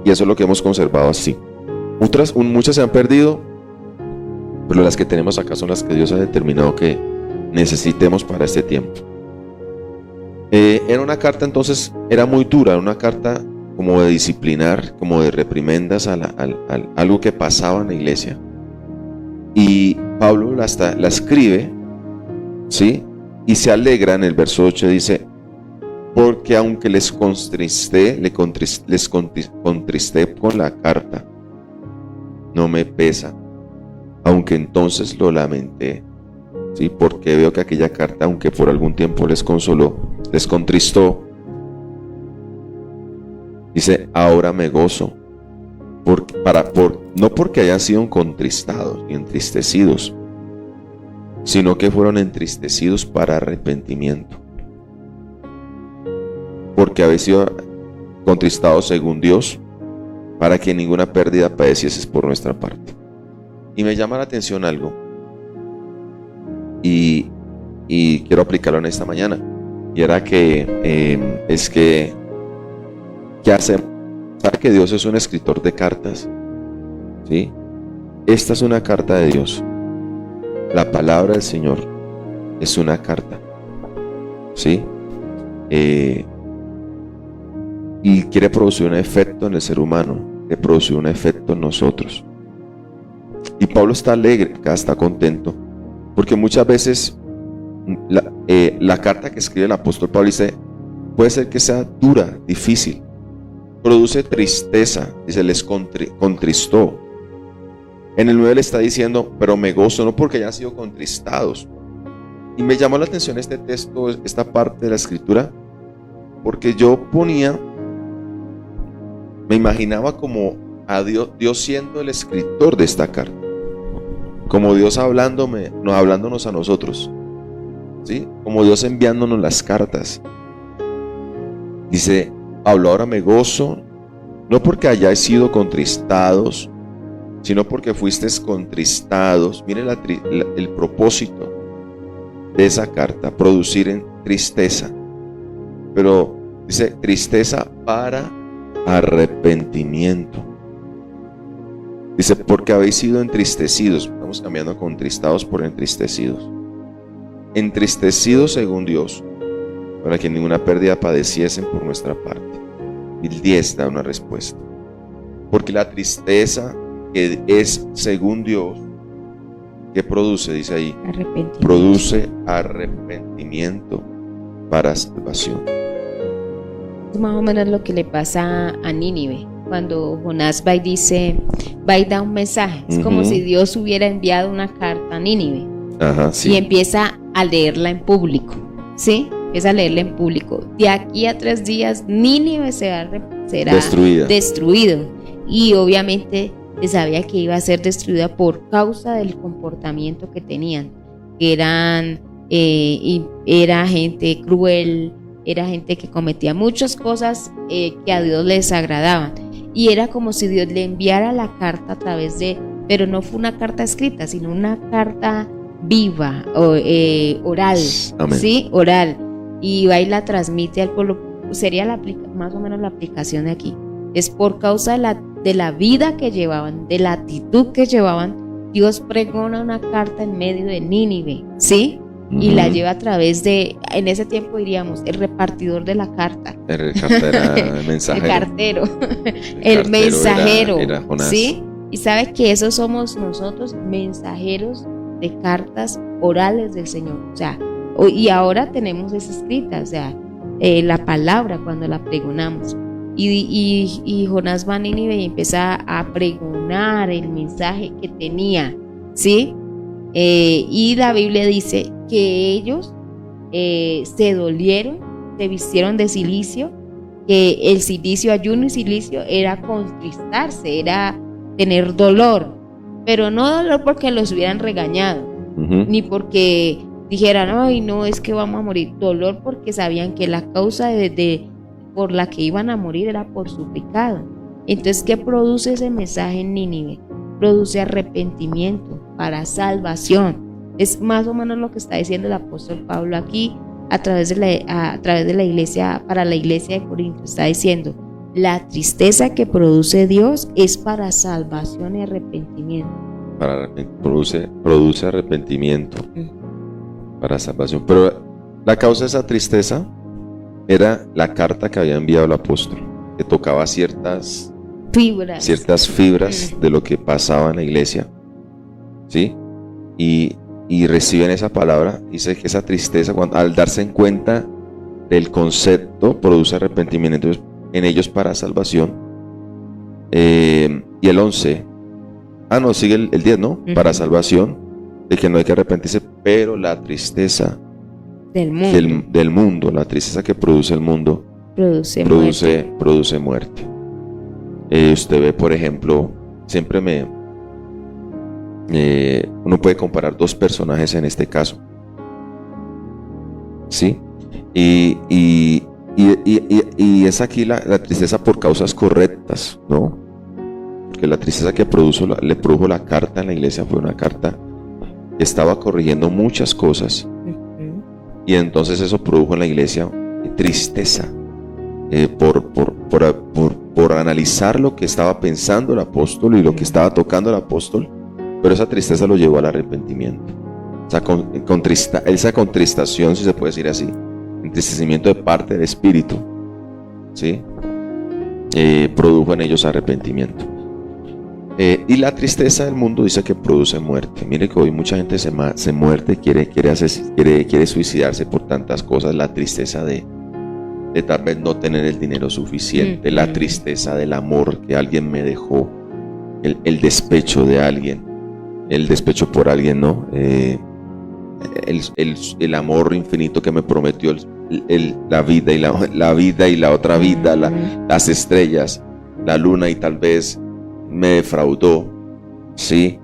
Y eso es lo que hemos conservado así. Muchas se han perdido, pero las que tenemos acá son las que Dios ha determinado que necesitemos para este tiempo. Era una carta, entonces, era muy dura, una carta como de disciplinar, como de reprimendas a algo que pasaba en la iglesia. Y Pablo la escribe, ¿sí? Y se alegra en el verso 8, dice: porque aunque les contristé con la carta, no me pesa, aunque entonces lo lamenté, ¿sí? Porque veo que aquella carta, aunque por algún tiempo les consoló, les contristó. Dice: ahora me gozo, no porque hayan sido contristados y entristecidos, sino que fueron entristecidos para arrepentimiento, porque habéis sido contristados según Dios, para que ninguna pérdida padecieses por nuestra parte. Y me llama la atención algo, y quiero aplicarlo en esta mañana, y era que ¿qué hacemos? ¿Sabe que Dios es un escritor de cartas? ¿Sí? Esta es una carta de Dios. La palabra del Señor es una carta, ¿sí? Y quiere producir un efecto en el ser humano, quiere producir un efecto en nosotros. Y Pablo está alegre, acá está contento, porque muchas veces la carta que escribe el apóstol Pablo dice, puede ser que sea dura, difícil, produce tristeza, dice, les contristó. En el 9 le está diciendo, pero me gozo, no porque hayan sido contristados. Y me llamó la atención este texto, esta parte de la escritura, porque yo me imaginaba como a Dios siendo el escritor de esta carta, como Dios hablándonos a nosotros, ¿sí? Como Dios enviándonos las cartas. Dice, Pablo, ahora me gozo, no porque hayáis sido contristados, sino porque fuisteis contristados. Miren el propósito de esa carta, producir en tristeza. Pero dice, tristeza para arrepentimiento. Dice, porque habéis sido entristecidos. Estamos cambiando contristados por entristecidos. Entristecidos según Dios, para que ninguna pérdida padeciesen por nuestra parte. Y el 10 da una respuesta. Porque la tristeza que es según Dios, ¿qué produce? Dice ahí, produce arrepentimiento para salvación. Es más o menos lo que le pasa a Nínive. Cuando Jonás va y da un mensaje, es como si Dios hubiera enviado una carta a Nínive. Ajá, sí. Y empieza a leerla en público, ¿sí? Empieza a leerla en público. De aquí a 3 días, Nínive será destruido. Y obviamente se sabía que iba a ser destruida por causa del comportamiento que tenían. Era gente cruel, era gente que cometía muchas cosas que a Dios les agradaban. Y era como si Dios le enviara la carta a través pero no fue una carta escrita, sino una carta viva, oral, Amén. ¿sí? Oral. Y va y la transmite al pueblo. Sería más o menos la aplicación de aquí. Es por causa de la vida que llevaban, de la actitud que llevaban, Dios pregona una carta en medio de Nínive, ¿sí? Y la lleva a través de, en ese tiempo diríamos, el repartidor de la carta. El cartera, el mensajero. El cartero, El el mensajero, era Jonás. ¿sí? Y sabe que esos somos nosotros, mensajeros de cartas orales del Señor. O sea, y ahora tenemos esa escrita, o sea, la palabra cuando la pregonamos. Y Jonás va a Nínive y empieza a pregonar el mensaje que tenía, ¿sí? Y la Biblia dice que ellos se dolieron, se vistieron de cilicio, que el cilicio, ayuno y cilicio era contristarse, era tener dolor, pero no dolor porque los hubieran regañado, ni porque dijeran, ay no, es que vamos a morir, dolor porque sabían que la causa por la que iban a morir era por su pecado. Entonces, ¿qué produce ese mensaje en Nínive? Produce arrepentimiento para salvación. Es más o menos lo que está diciendo el apóstol Pablo aquí a través de la iglesia, para la iglesia de Corinto. Está diciendo, la tristeza que produce Dios es para salvación y arrepentimiento. Produce arrepentimiento para salvación. Pero la causa de esa tristeza era la carta que había enviado el apóstol, que tocaba ciertas fibras de lo que pasaba en la iglesia, ¿sí? Y reciben esa palabra. Dice que esa tristeza, al darse en cuenta del concepto, produce arrepentimiento. Entonces, en ellos para salvación. Y el 11, sigue el 10, ¿no? Para salvación, de que no hay que arrepentirse, pero la tristeza del mundo, la tristeza que produce el mundo, produce muerte. Usted ve, por ejemplo, siempre uno puede comparar dos personajes en este caso, ¿sí? Y es aquí la tristeza por causas correctas, ¿no? Porque la tristeza que le produjo la carta en la iglesia fue una carta que estaba corrigiendo muchas cosas, y entonces eso produjo en la iglesia tristeza por analizar lo que estaba pensando el apóstol y lo que estaba tocando el apóstol, pero esa tristeza lo llevó al arrepentimiento. Esa contristación, si se puede decir así, entristecimiento de parte del espíritu, ¿sí? Produjo en ellos arrepentimiento. Y la tristeza del mundo dice que produce muerte. Mire que hoy mucha gente se muerde, quiere suicidarse por tantas cosas. La tristeza de tal vez no tener el dinero suficiente, la tristeza del amor que alguien me dejó, el despecho de alguien, el despecho por alguien, ¿no? El amor infinito que me prometió la vida y la otra vida, las estrellas, la luna, y tal vez me defraudó, ¿sí?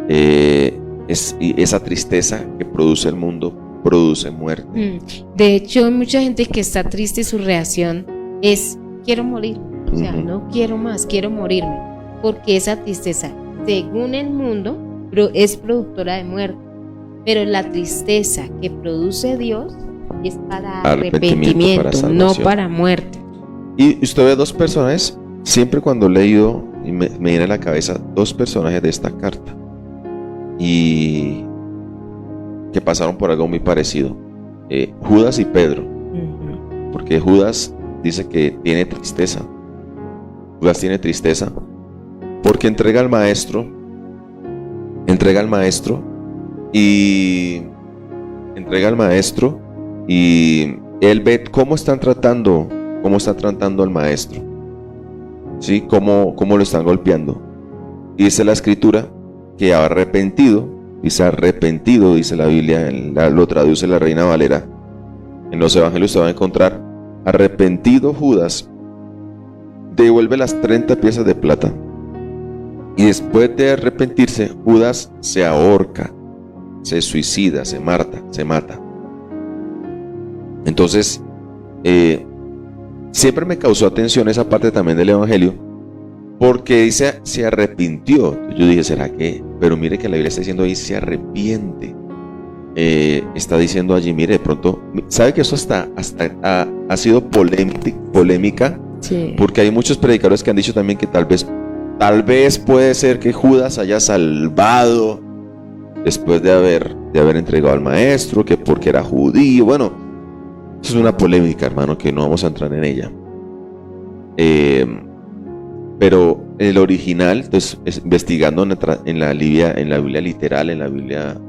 Y esa tristeza que produce el mundo produce muerte. De hecho, mucha gente que está triste, su reacción es quiero morir, o sea, no quiero más, quiero morirme, porque esa tristeza, según el mundo, es productora de muerte, pero la tristeza que produce Dios es para arrepentimiento, no para muerte. Y usted ve dos personajes, siempre cuando he leído, y me viene a la cabeza dos personajes de esta carta, y que pasaron por algo muy parecido, Judas y Pedro, porque Judas dice que tiene tristeza. Judas tiene tristeza porque entrega al maestro y él ve cómo están tratando al maestro, ¿sí? Cómo lo están golpeando, y dice la escritura que arrepentido, dice la Biblia, lo traduce la Reina Valera. En los evangelios se va a encontrar: arrepentido Judas devuelve las 30 piezas de plata. Y después de arrepentirse, Judas se ahorca, se suicida, se mata. Entonces, siempre me causó atención esa parte también del evangelio, porque dice se arrepintió. Yo dije, ¿será que? Pero mire que la Biblia está diciendo ahí se arrepiente. está diciendo allí, mire, de pronto, ¿sabe que eso hasta ha sido polémica? Sí. Porque hay muchos predicadores que han dicho también que tal vez puede ser que Judas haya salvado después de haber entregado al maestro, que porque era judío. Bueno, eso es una polémica, hermano, que no vamos a entrar en ella. Pero el original, entonces, investigando en la Biblia literal, en la Biblia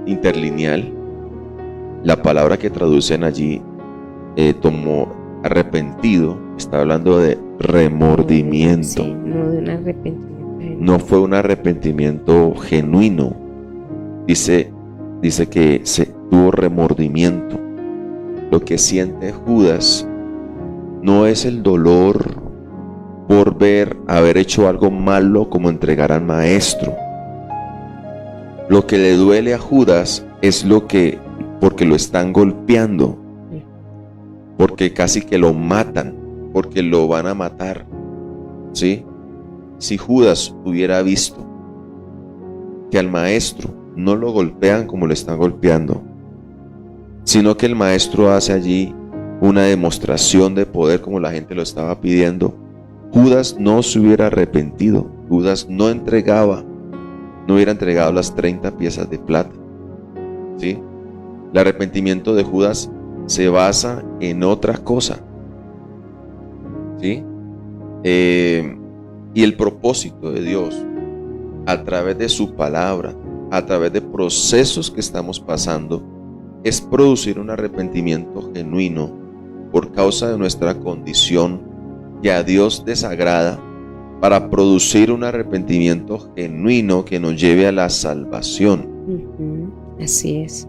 interlineal, la palabra que traducen allí tomó arrepentido, está hablando de remordimiento. Sí, no de un arrepentimiento. No fue un arrepentimiento genuino. Dice que se tuvo remordimiento. Lo que siente Judas no es el dolor por haber hecho algo malo como entregar al maestro. Lo que le duele a Judas es porque lo están golpeando, porque casi que lo matan, porque lo van a matar, ¿sí? Si Judas hubiera visto que al maestro no lo golpean como lo están golpeando, sino que el maestro hace allí una demostración de poder como la gente lo estaba pidiendo, Judas no se hubiera arrepentido. Judas no hubiera entregado las 30 piezas de plata, ¿sí? El arrepentimiento de Judas se basa en otra cosa, ¿sí? Y el propósito de Dios, a través de su palabra, a través de procesos que estamos pasando, es producir un arrepentimiento genuino por causa de nuestra condición que a Dios desagrada, para producir un arrepentimiento genuino que nos lleve a la salvación. Así es.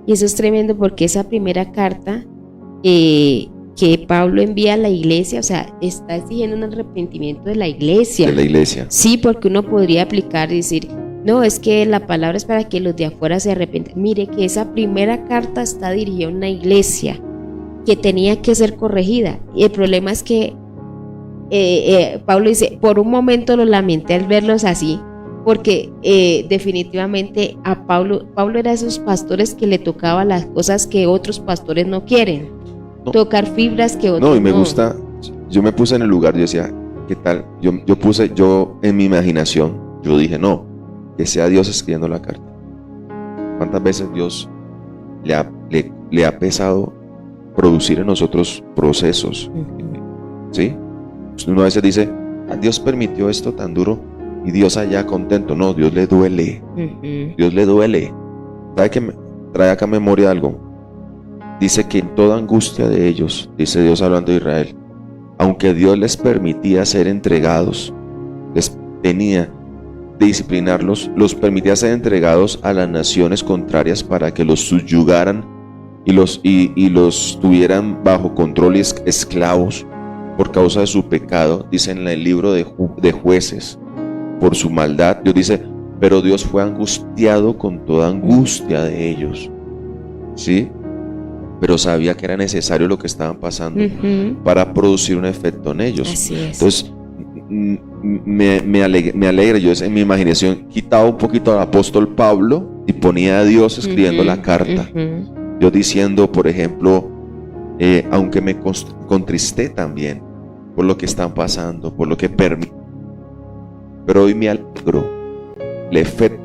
Y eso es tremendo, porque esa primera carta que Pablo envía a la iglesia, o sea, está exigiendo un arrepentimiento de la iglesia. De la iglesia. Sí, porque uno podría aplicar y decir, no, es que la palabra es para que los de afuera se arrepientan. Mire que esa primera carta está dirigida a una iglesia que tenía que ser corregida. Y el problema es que Pablo dice, por un momento lo lamenté al verlos así, porque definitivamente a Pablo era de esos pastores que le tocaba las cosas que otros pastores no quieren, tocar fibras que otros no. No, y me gusta, yo me puse en el lugar, yo decía, ¿qué tal? Yo en mi imaginación, yo dije, no, que sea Dios escribiendo la carta. ¿Cuántas veces Dios le ha pesado producir en nosotros procesos? ¿Sí? Uno a veces dice, Dios permitió esto tan duro y Dios allá contento. No, Dios le duele. Dios le duele. ¿Sabe que trae acá a memoria algo? Dice que en toda angustia de ellos, dice Dios hablando de Israel, aunque Dios les permitía ser entregados, les tenía de disciplinarlos, los permitía ser entregados a las naciones contrarias para que los subyugaran y los tuvieran bajo control y esclavos por causa de su pecado. Dice en el libro de Jueces, por su maldad. Dios dice, pero Dios fue angustiado con toda angustia de ellos, ¿sí? Pero sabía que era necesario lo que estaban pasando para producir un efecto en ellos. Así es. Entonces me alegra. Yo en mi imaginación quitaba un poquito al apóstol Pablo y ponía a Dios escribiendo la carta. Yo diciendo, por ejemplo, aunque me contristé también por lo que están pasando, por lo que permite, pero hoy me alegro. El efecto,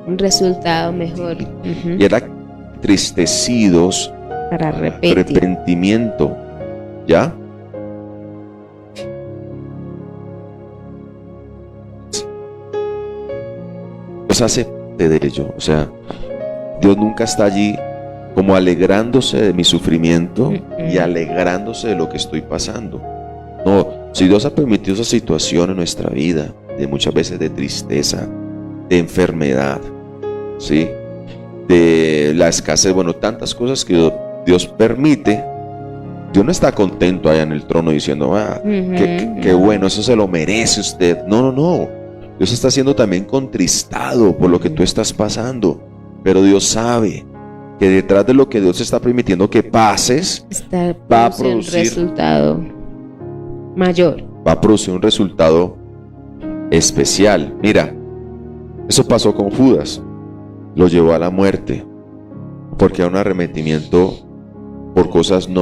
un resultado mejor. Y era tristecidos Para arrepentir. arrepentimiento, ¿ya? Dios hace parte de ello, o sea, Dios nunca está allí como alegrándose de mi sufrimiento y alegrándose de lo que estoy pasando. No, si Dios ha permitido esa situación en nuestra vida, de muchas veces de tristeza, de enfermedad, ¿sí? De la escasez, bueno, tantas cosas que Dios permite, Dios no está contento allá en el trono diciendo, qué bueno, eso se lo merece usted. No. Dios está siendo también contristado por lo que tú estás pasando, pero Dios sabe que detrás de lo que Dios está permitiendo que pases, va a producir un resultado mayor. Va a producir un resultado especial. Mira, eso pasó con Judas, lo llevó a la muerte, porque era un arrepentimiento por cosas que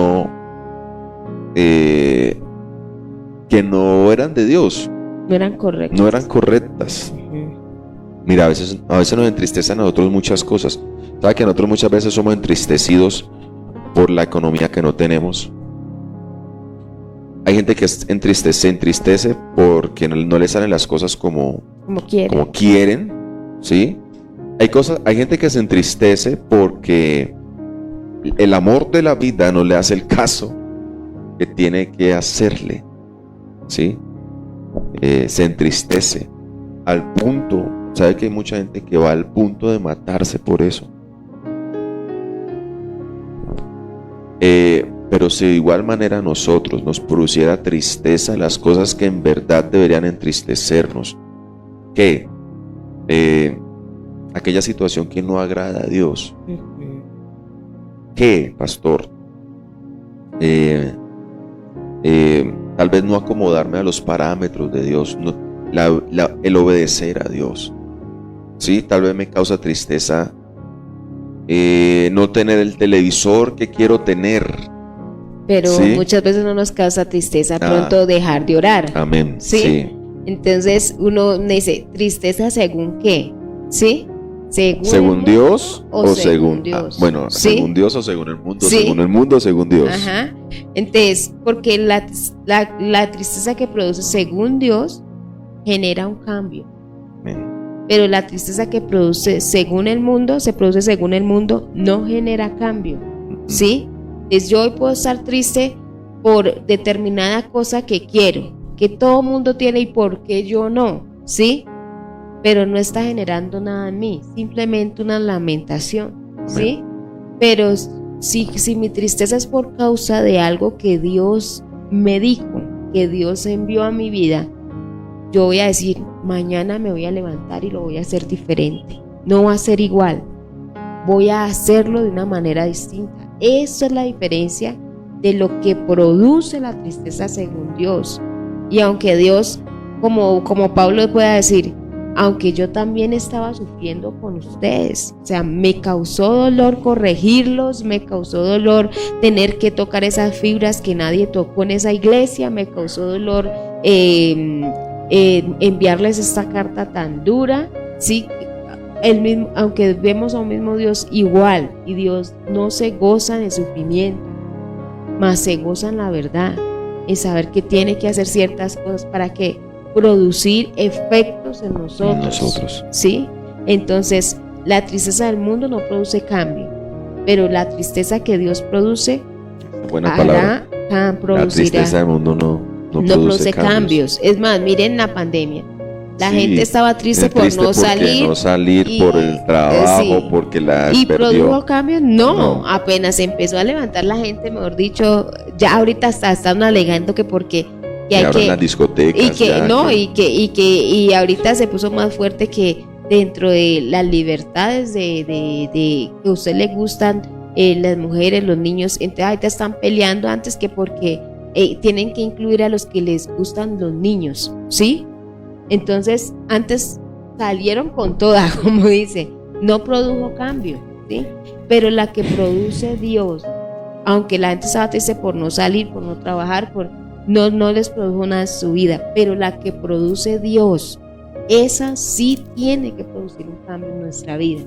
no eran de Dios, No eran correctos. no eran correctas. Mira, a veces nos entristecen a nosotros muchas cosas. ¿Sabe que nosotros muchas veces somos entristecidos por la economía que no tenemos? Hay gente que se entristece porque no le salen las cosas como quieren, ¿sí? Hay gente que se entristece porque el amor de la vida no le hace el caso que tiene que hacerle, ¿sí? Se entristece al punto, ¿sabe que hay mucha gente que va al punto de matarse por eso? Pero si de igual manera a nosotros nos produciera tristeza las cosas que en verdad deberían entristecernos, que aquella situación que no agrada a Dios, que, pastor, tal vez no acomodarme a los parámetros de Dios, el obedecer a Dios, ¿sí? Tal vez me causa tristeza no tener el televisor que quiero tener. Pero ¿sí? muchas veces no nos causa tristeza pronto dejar de orar. Amén. ¿Sí? Sí. Entonces uno dice, ¿tristeza según qué? ¿Sí? ¿Según Dios o según Dios? bueno, ¿sí? según Dios o según el mundo, ¿sí? según el mundo o según Dios. Ajá. Entonces, porque la tristeza que produce según Dios genera un cambio. Amén. Pero la tristeza que produce según el mundo, se produce según el mundo, no genera cambio. ¿Sí? Entonces yo hoy puedo estar triste por determinada cosa que quiero, que todo mundo tiene y por qué yo no, ¿sí? Pero no está generando nada en mí, simplemente una lamentación, ¿sí? Pero si mi tristeza es por causa de algo que Dios me dijo, que Dios envió a mi vida, yo voy a decir, mañana me voy a levantar y lo voy a hacer diferente, no va a ser igual, voy a hacerlo de una manera distinta. Esa es la diferencia de lo que produce la tristeza según Dios. Y aunque Dios, como Pablo pueda decir, aunque yo también estaba sufriendo con ustedes, o sea, me causó dolor corregirlos, me causó dolor tener que tocar esas fibras que nadie tocó en esa iglesia, me causó dolor enviarles esta carta tan dura, ¿sí? Aunque vemos a un mismo Dios igual, y Dios no se goza en el sufrimiento, mas se goza en la verdad, en saber que tiene que hacer ciertas cosas para que producir efectos en nosotros. ¿Sí? Entonces, la tristeza del mundo no produce cambio, pero la tristeza que Dios produce, buena palabra. La tristeza del mundo no produce cambios. Es más, miren la pandemia. La Sí, gente estaba triste por no salir por el trabajo, sí. porque la ¿Y perdió. produjo cambios? No, No. apenas empezó a levantar la gente, mejor dicho, ya ahorita están alegando que porque que hay ahora en que las discotecas. y que ya no que- y ahorita se puso más fuerte que dentro de las libertades de que a usted le gustan las mujeres, los niños, entonces ahorita están peleando antes que porque tienen que incluir a los que les gustan los niños, ¿sí? Entonces, antes salieron con toda, como dice, no produjo cambio, ¿sí? Pero la que produce Dios, aunque la gente estaba triste por no salir, por no trabajar, no les produjo nada en su vida, pero la que produce Dios, esa sí tiene que producir un cambio en nuestra vida.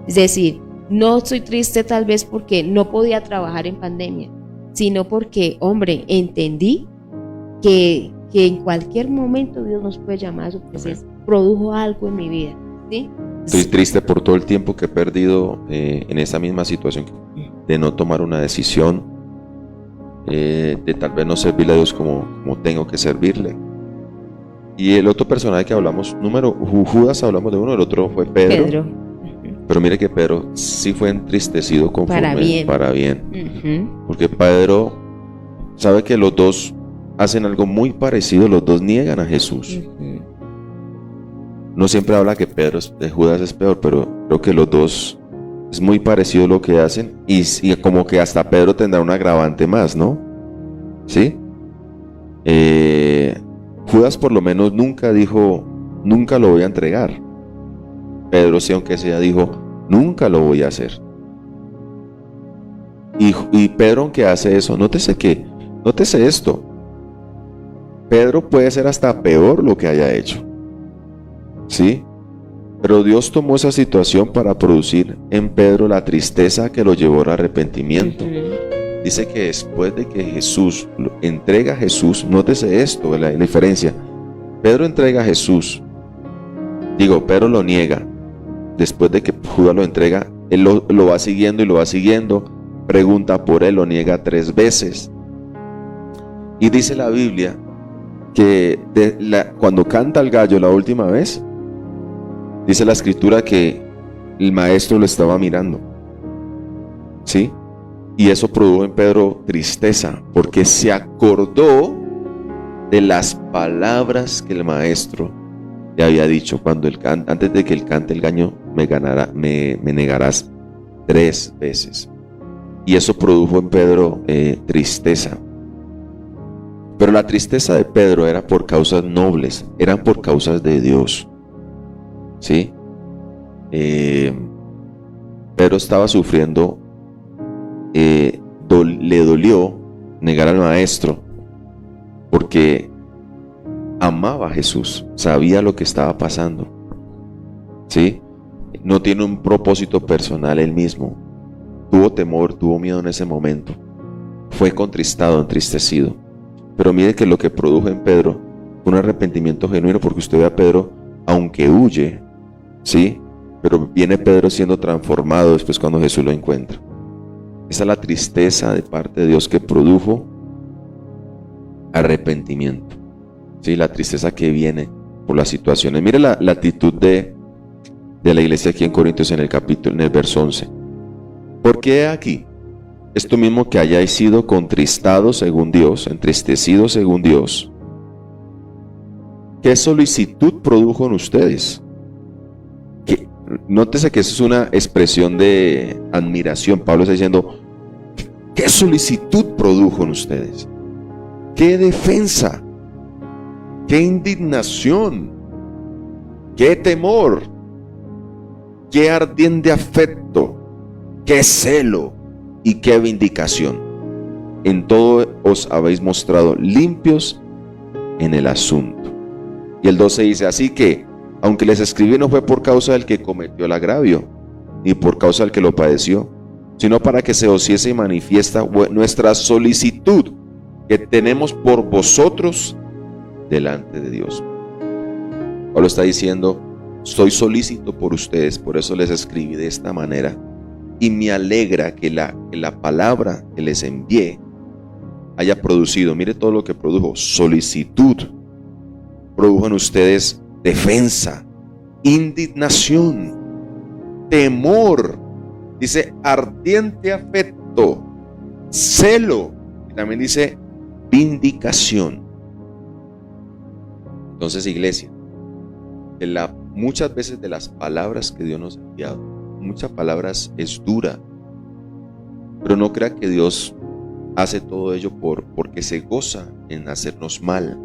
Es decir, no estoy triste tal vez porque no podía trabajar en pandemia, sino porque, hombre, entendí que en cualquier momento Dios nos puede llamar a su presencia. Produjo algo en mi vida, ¿sí? Estoy triste por todo el tiempo que he perdido en esa misma situación de no tomar una decisión, de tal vez no servirle a Dios como tengo que servirle. Y el otro personaje que hablamos, Judas, hablamos de uno, el otro fue Pedro. Pero mire que Pedro sí fue entristecido para bien. Porque Pedro sabe que los dos hacen algo muy parecido, los dos niegan a Jesús. No siempre habla que Judas es peor, pero creo que los dos es muy parecido lo que hacen, y como que hasta Pedro tendrá un agravante más, ¿no? ¿Sí? Judas por lo menos nunca dijo nunca lo voy a entregar. Pedro, sí, aunque sea, dijo, nunca lo voy a hacer. Y Pedro, aunque hace eso, nótese esto. Pedro puede ser hasta peor lo que haya hecho, ¿sí? Pero Dios tomó esa situación para producir en Pedro la tristeza que lo llevó al arrepentimiento. Dice que después de que Jesús entrega a Jesús, nótese esto, la diferencia. Pedro entrega a Jesús. Pedro lo niega. Después de que Judas lo entrega, él lo va siguiendo y lo va siguiendo. Pregunta por él, lo niega 3 veces. Y dice la Biblia que cuando canta el gallo la última vez, dice la escritura que el maestro lo estaba mirando, ¿sí? Y eso produjo en Pedro tristeza, porque se acordó de las palabras que el maestro le había dicho cuando antes de que él cante el gallo me negarás 3 veces. Y eso produjo en Pedro tristeza. Pero la tristeza de Pedro era por causas nobles, eran por causas de Dios, ¿sí? Pedro estaba sufriendo, le dolió negar al maestro porque amaba a Jesús, sabía lo que estaba pasando, ¿sí? No tiene un propósito personal él mismo, tuvo temor, tuvo miedo en ese momento, fue contristado, entristecido. Pero mire que lo que produjo en Pedro fue un arrepentimiento genuino, porque usted ve a Pedro, aunque huye, ¿sí? Pero viene Pedro siendo transformado después cuando Jesús lo encuentra. Esa es la tristeza de parte de Dios que produjo arrepentimiento, ¿sí? La tristeza que viene por las situaciones. Mire la actitud de la iglesia aquí en Corintios en el verso 11. Porque aquí, esto mismo que hayáis sido contristados según Dios, entristecidos según Dios, ¿qué solicitud produjo en ustedes? Nótese que eso es una expresión de admiración. Pablo está diciendo, ¿qué solicitud produjo en ustedes? ¿Qué defensa? ¿Qué indignación? ¿Qué temor? ¿Qué ardiente afecto? ¿Qué celo? ¿Y qué vindicación? En todo os habéis mostrado limpios en el asunto. Y el 12 dice, así que, aunque les escribí, no fue por causa del que cometió el agravio, ni por causa del que lo padeció, sino para que se os hiciese manifiesta nuestra solicitud que tenemos por vosotros delante de Dios. Pablo está diciendo, estoy solícito por ustedes, por eso les escribí de esta manera. Y me alegra que la palabra que les envié haya producido, mire todo lo que produjo, solicitud, produjo en ustedes defensa, indignación, temor, dice ardiente afecto, celo, y también dice vindicación. Entonces, iglesia, muchas veces de las palabras que Dios nos ha enviado, muchas palabras es dura, pero no crea que Dios hace todo ello porque se goza en hacernos mal,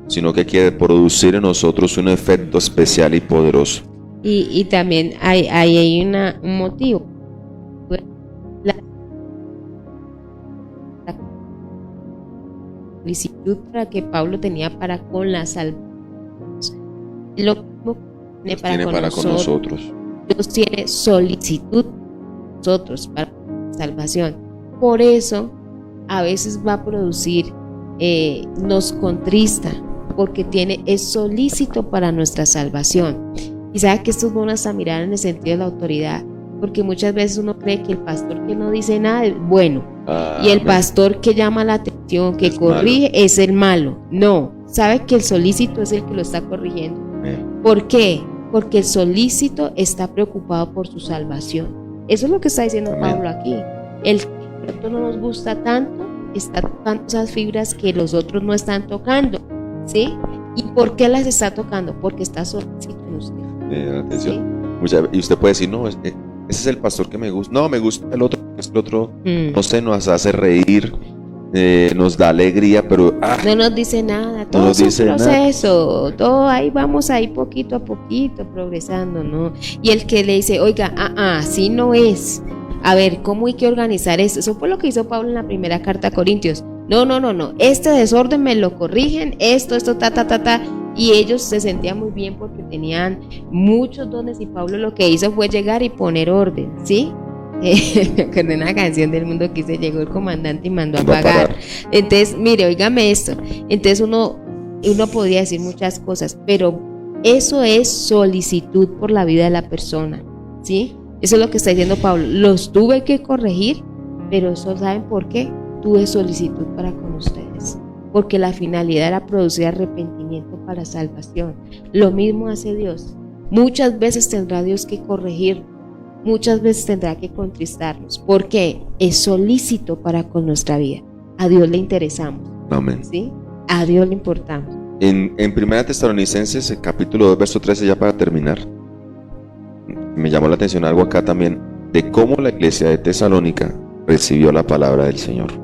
sino que quiere producir en nosotros un efecto especial y poderoso. Y también hay un motivo. La solicitud para que Pablo tenía para con la salvación, lo mismo que tiene para con nosotros. Dios tiene solicitud nosotros para salvación. Por eso a veces va a producir, nos contrista, porque es solícito para nuestra salvación. Y sabe que esto es bueno hasta mirar en el sentido de la autoridad, porque muchas veces uno cree que el pastor que no dice nada es bueno, y el pastor que llama la atención, que corrige, es el malo. No, sabe que el solícito es el que lo está corrigiendo. ¿Por qué? Porque el solícito está preocupado por su salvación. Eso es lo que está diciendo Pablo aquí. El que no nos gusta tanto, está tocando esas fibras que los otros no están tocando, ¿sí? ¿Y por qué las está tocando? Porque está solícito en usted. Atención. ¿Sí? Y usted puede decir, no, ese es el pastor que me gusta. No, me gusta el otro, no sé, nos hace reír. nos da alegría, pero No nos dice nada, No todo nos es dice un nada. proceso, todo ahí vamos ahí poquito a poquito progresando, ¿no? Y el que le dice, oiga, así no es. A ver, ¿cómo hay que organizar esto? Eso fue lo que hizo Pablo en la primera carta a Corintios. No, este desorden me lo corrigen, esto, ta. Y ellos se sentían muy bien porque tenían muchos dones y Pablo lo que hizo fue llegar y poner orden, ¿sí? Me acuerdo de una canción del mundo que dice, llegó el comandante y mandó a Va a pagar. parar. Entonces, mire, óigame esto. Entonces uno podría decir muchas cosas, pero eso es solicitud por la vida de la persona, ¿sí? Eso es lo que está diciendo Pablo. Los tuve que corregir, pero eso, ¿saben por qué? Tuve solicitud para con ustedes, porque la finalidad era producir arrepentimiento para salvación. Lo mismo hace Dios. Muchas veces tendrá Dios que corregir, muchas veces tendrá que contristarnos, porque es solícito para con nuestra vida. A Dios le interesamos, Amén. ¿sí? A Dios le importamos. En 1 Tesalonicenses, capítulo 2, verso 13, ya para terminar, me llamó la atención algo acá también, de cómo la iglesia de Tesalónica recibió la palabra del Señor.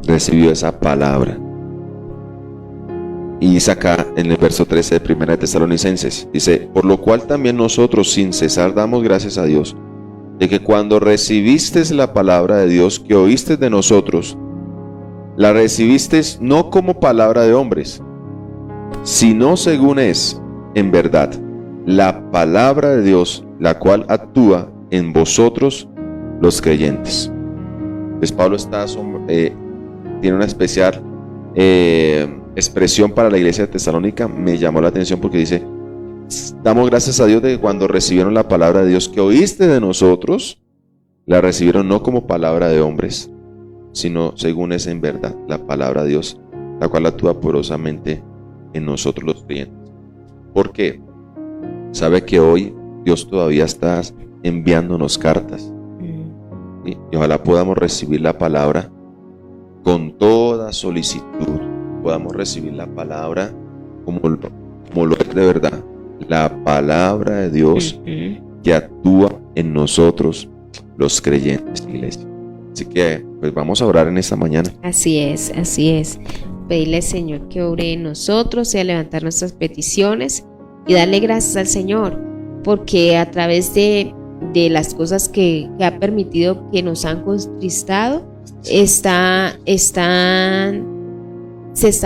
Recibió esa palabra. Y dice acá en el verso 13 de 1 Tesalonicenses, dice, por lo cual también nosotros sin cesar damos gracias a Dios, de que cuando recibisteis la palabra de Dios que oísteis de nosotros, la recibisteis no como palabra de hombres, sino según es, en verdad, la palabra de Dios, la cual actúa en vosotros los creyentes. Pues Pablo tiene una especial expresión para la iglesia de Tesalónica. Me llamó la atención porque dice, damos gracias a Dios de que cuando recibieron la palabra de Dios que oíste de nosotros, la recibieron no como palabra de hombres, sino según es en verdad la palabra de Dios, la cual actúa poderosamente en nosotros los creyentes. ¿Por qué? Sabe que hoy Dios todavía está enviándonos cartas, ¿sí? Y ojalá podamos recibir la palabra con toda solicitud, podamos recibir la palabra como lo es de verdad, la palabra de Dios que actúa en nosotros los creyentes, iglesia. Así que pues vamos a orar en esta mañana. Así es. Pedirle al Señor que obre en nosotros y a levantar nuestras peticiones y darle gracias al Señor, porque a través de las cosas que ha permitido que nos han contristado, se está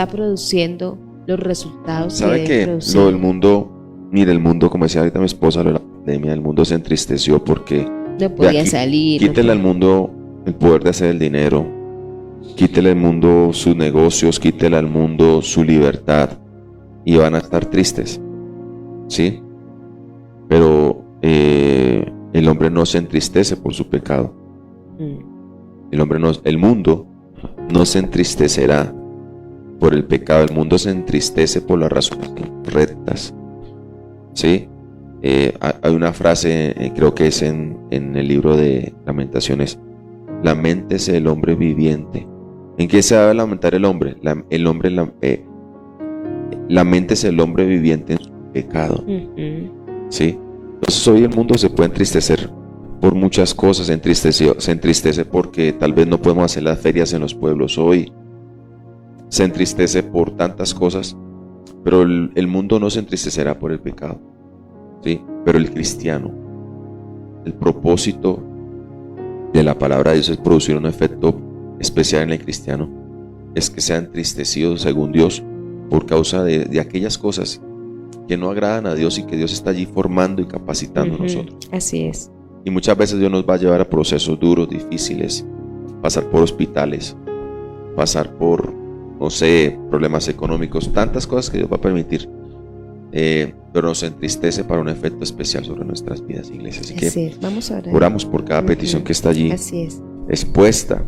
produciendo los resultados. ¿Sabe que lo del mundo, mire, el mundo, como decía ahorita mi esposa, lo de la pandemia, el mundo se entristeció porque no podía salir. Quítele al mundo el poder de hacer el dinero, quítele al mundo sus negocios, quítele al mundo su libertad y van a estar tristes, ¿sí? Pero el hombre no se entristece por su pecado. El mundo no se entristecerá por el pecado. El mundo se entristece por las razones rectas, ¿sí? Hay una frase, creo que es en el libro de Lamentaciones: laméntese el hombre viviente. ¿En qué se va a lamentar el hombre? Laméntese el hombre viviente en su pecado, ¿sí? Entonces hoy el mundo se puede entristecer por muchas cosas. Se entristece porque tal vez no podemos hacer las ferias en los pueblos hoy. Se entristece por tantas cosas, pero el mundo no se entristecerá por el pecado, ¿sí? Pero el cristiano, el propósito de la palabra de Dios es producir un efecto especial en el cristiano, es que sea entristecido según Dios por causa de aquellas cosas que no agradan a Dios y que Dios está allí formando y capacitando a nosotros. Así es. Y muchas veces Dios nos va a llevar a procesos duros, difíciles, pasar por hospitales, pasar por, no sé, problemas económicos, tantas cosas que Dios va a permitir, pero nos entristece para un efecto especial sobre nuestras vidas, iglesia. Así que vamos a orar. Oramos por cada petición que está allí expuesta.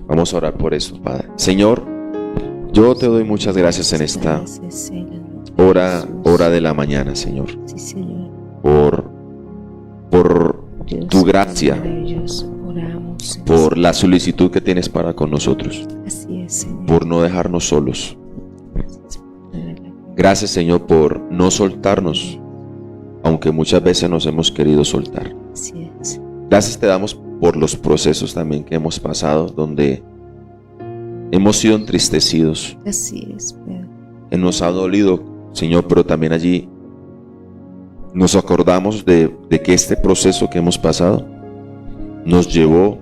Vamos a orar por eso, Padre. Señor, yo te doy muchas gracias en esta hora de la mañana, Señor, por tu gracia, por la solicitud que tienes para con nosotros, por no dejarnos solos. Gracias, Señor, por no soltarnos, aunque muchas veces nos hemos querido soltar. Gracias te damos por los procesos también que hemos pasado, donde hemos sido entristecidos, Así es, Padre. nos ha dolido, Señor, pero también allí nos acordamos de que este proceso que hemos pasado nos llevó,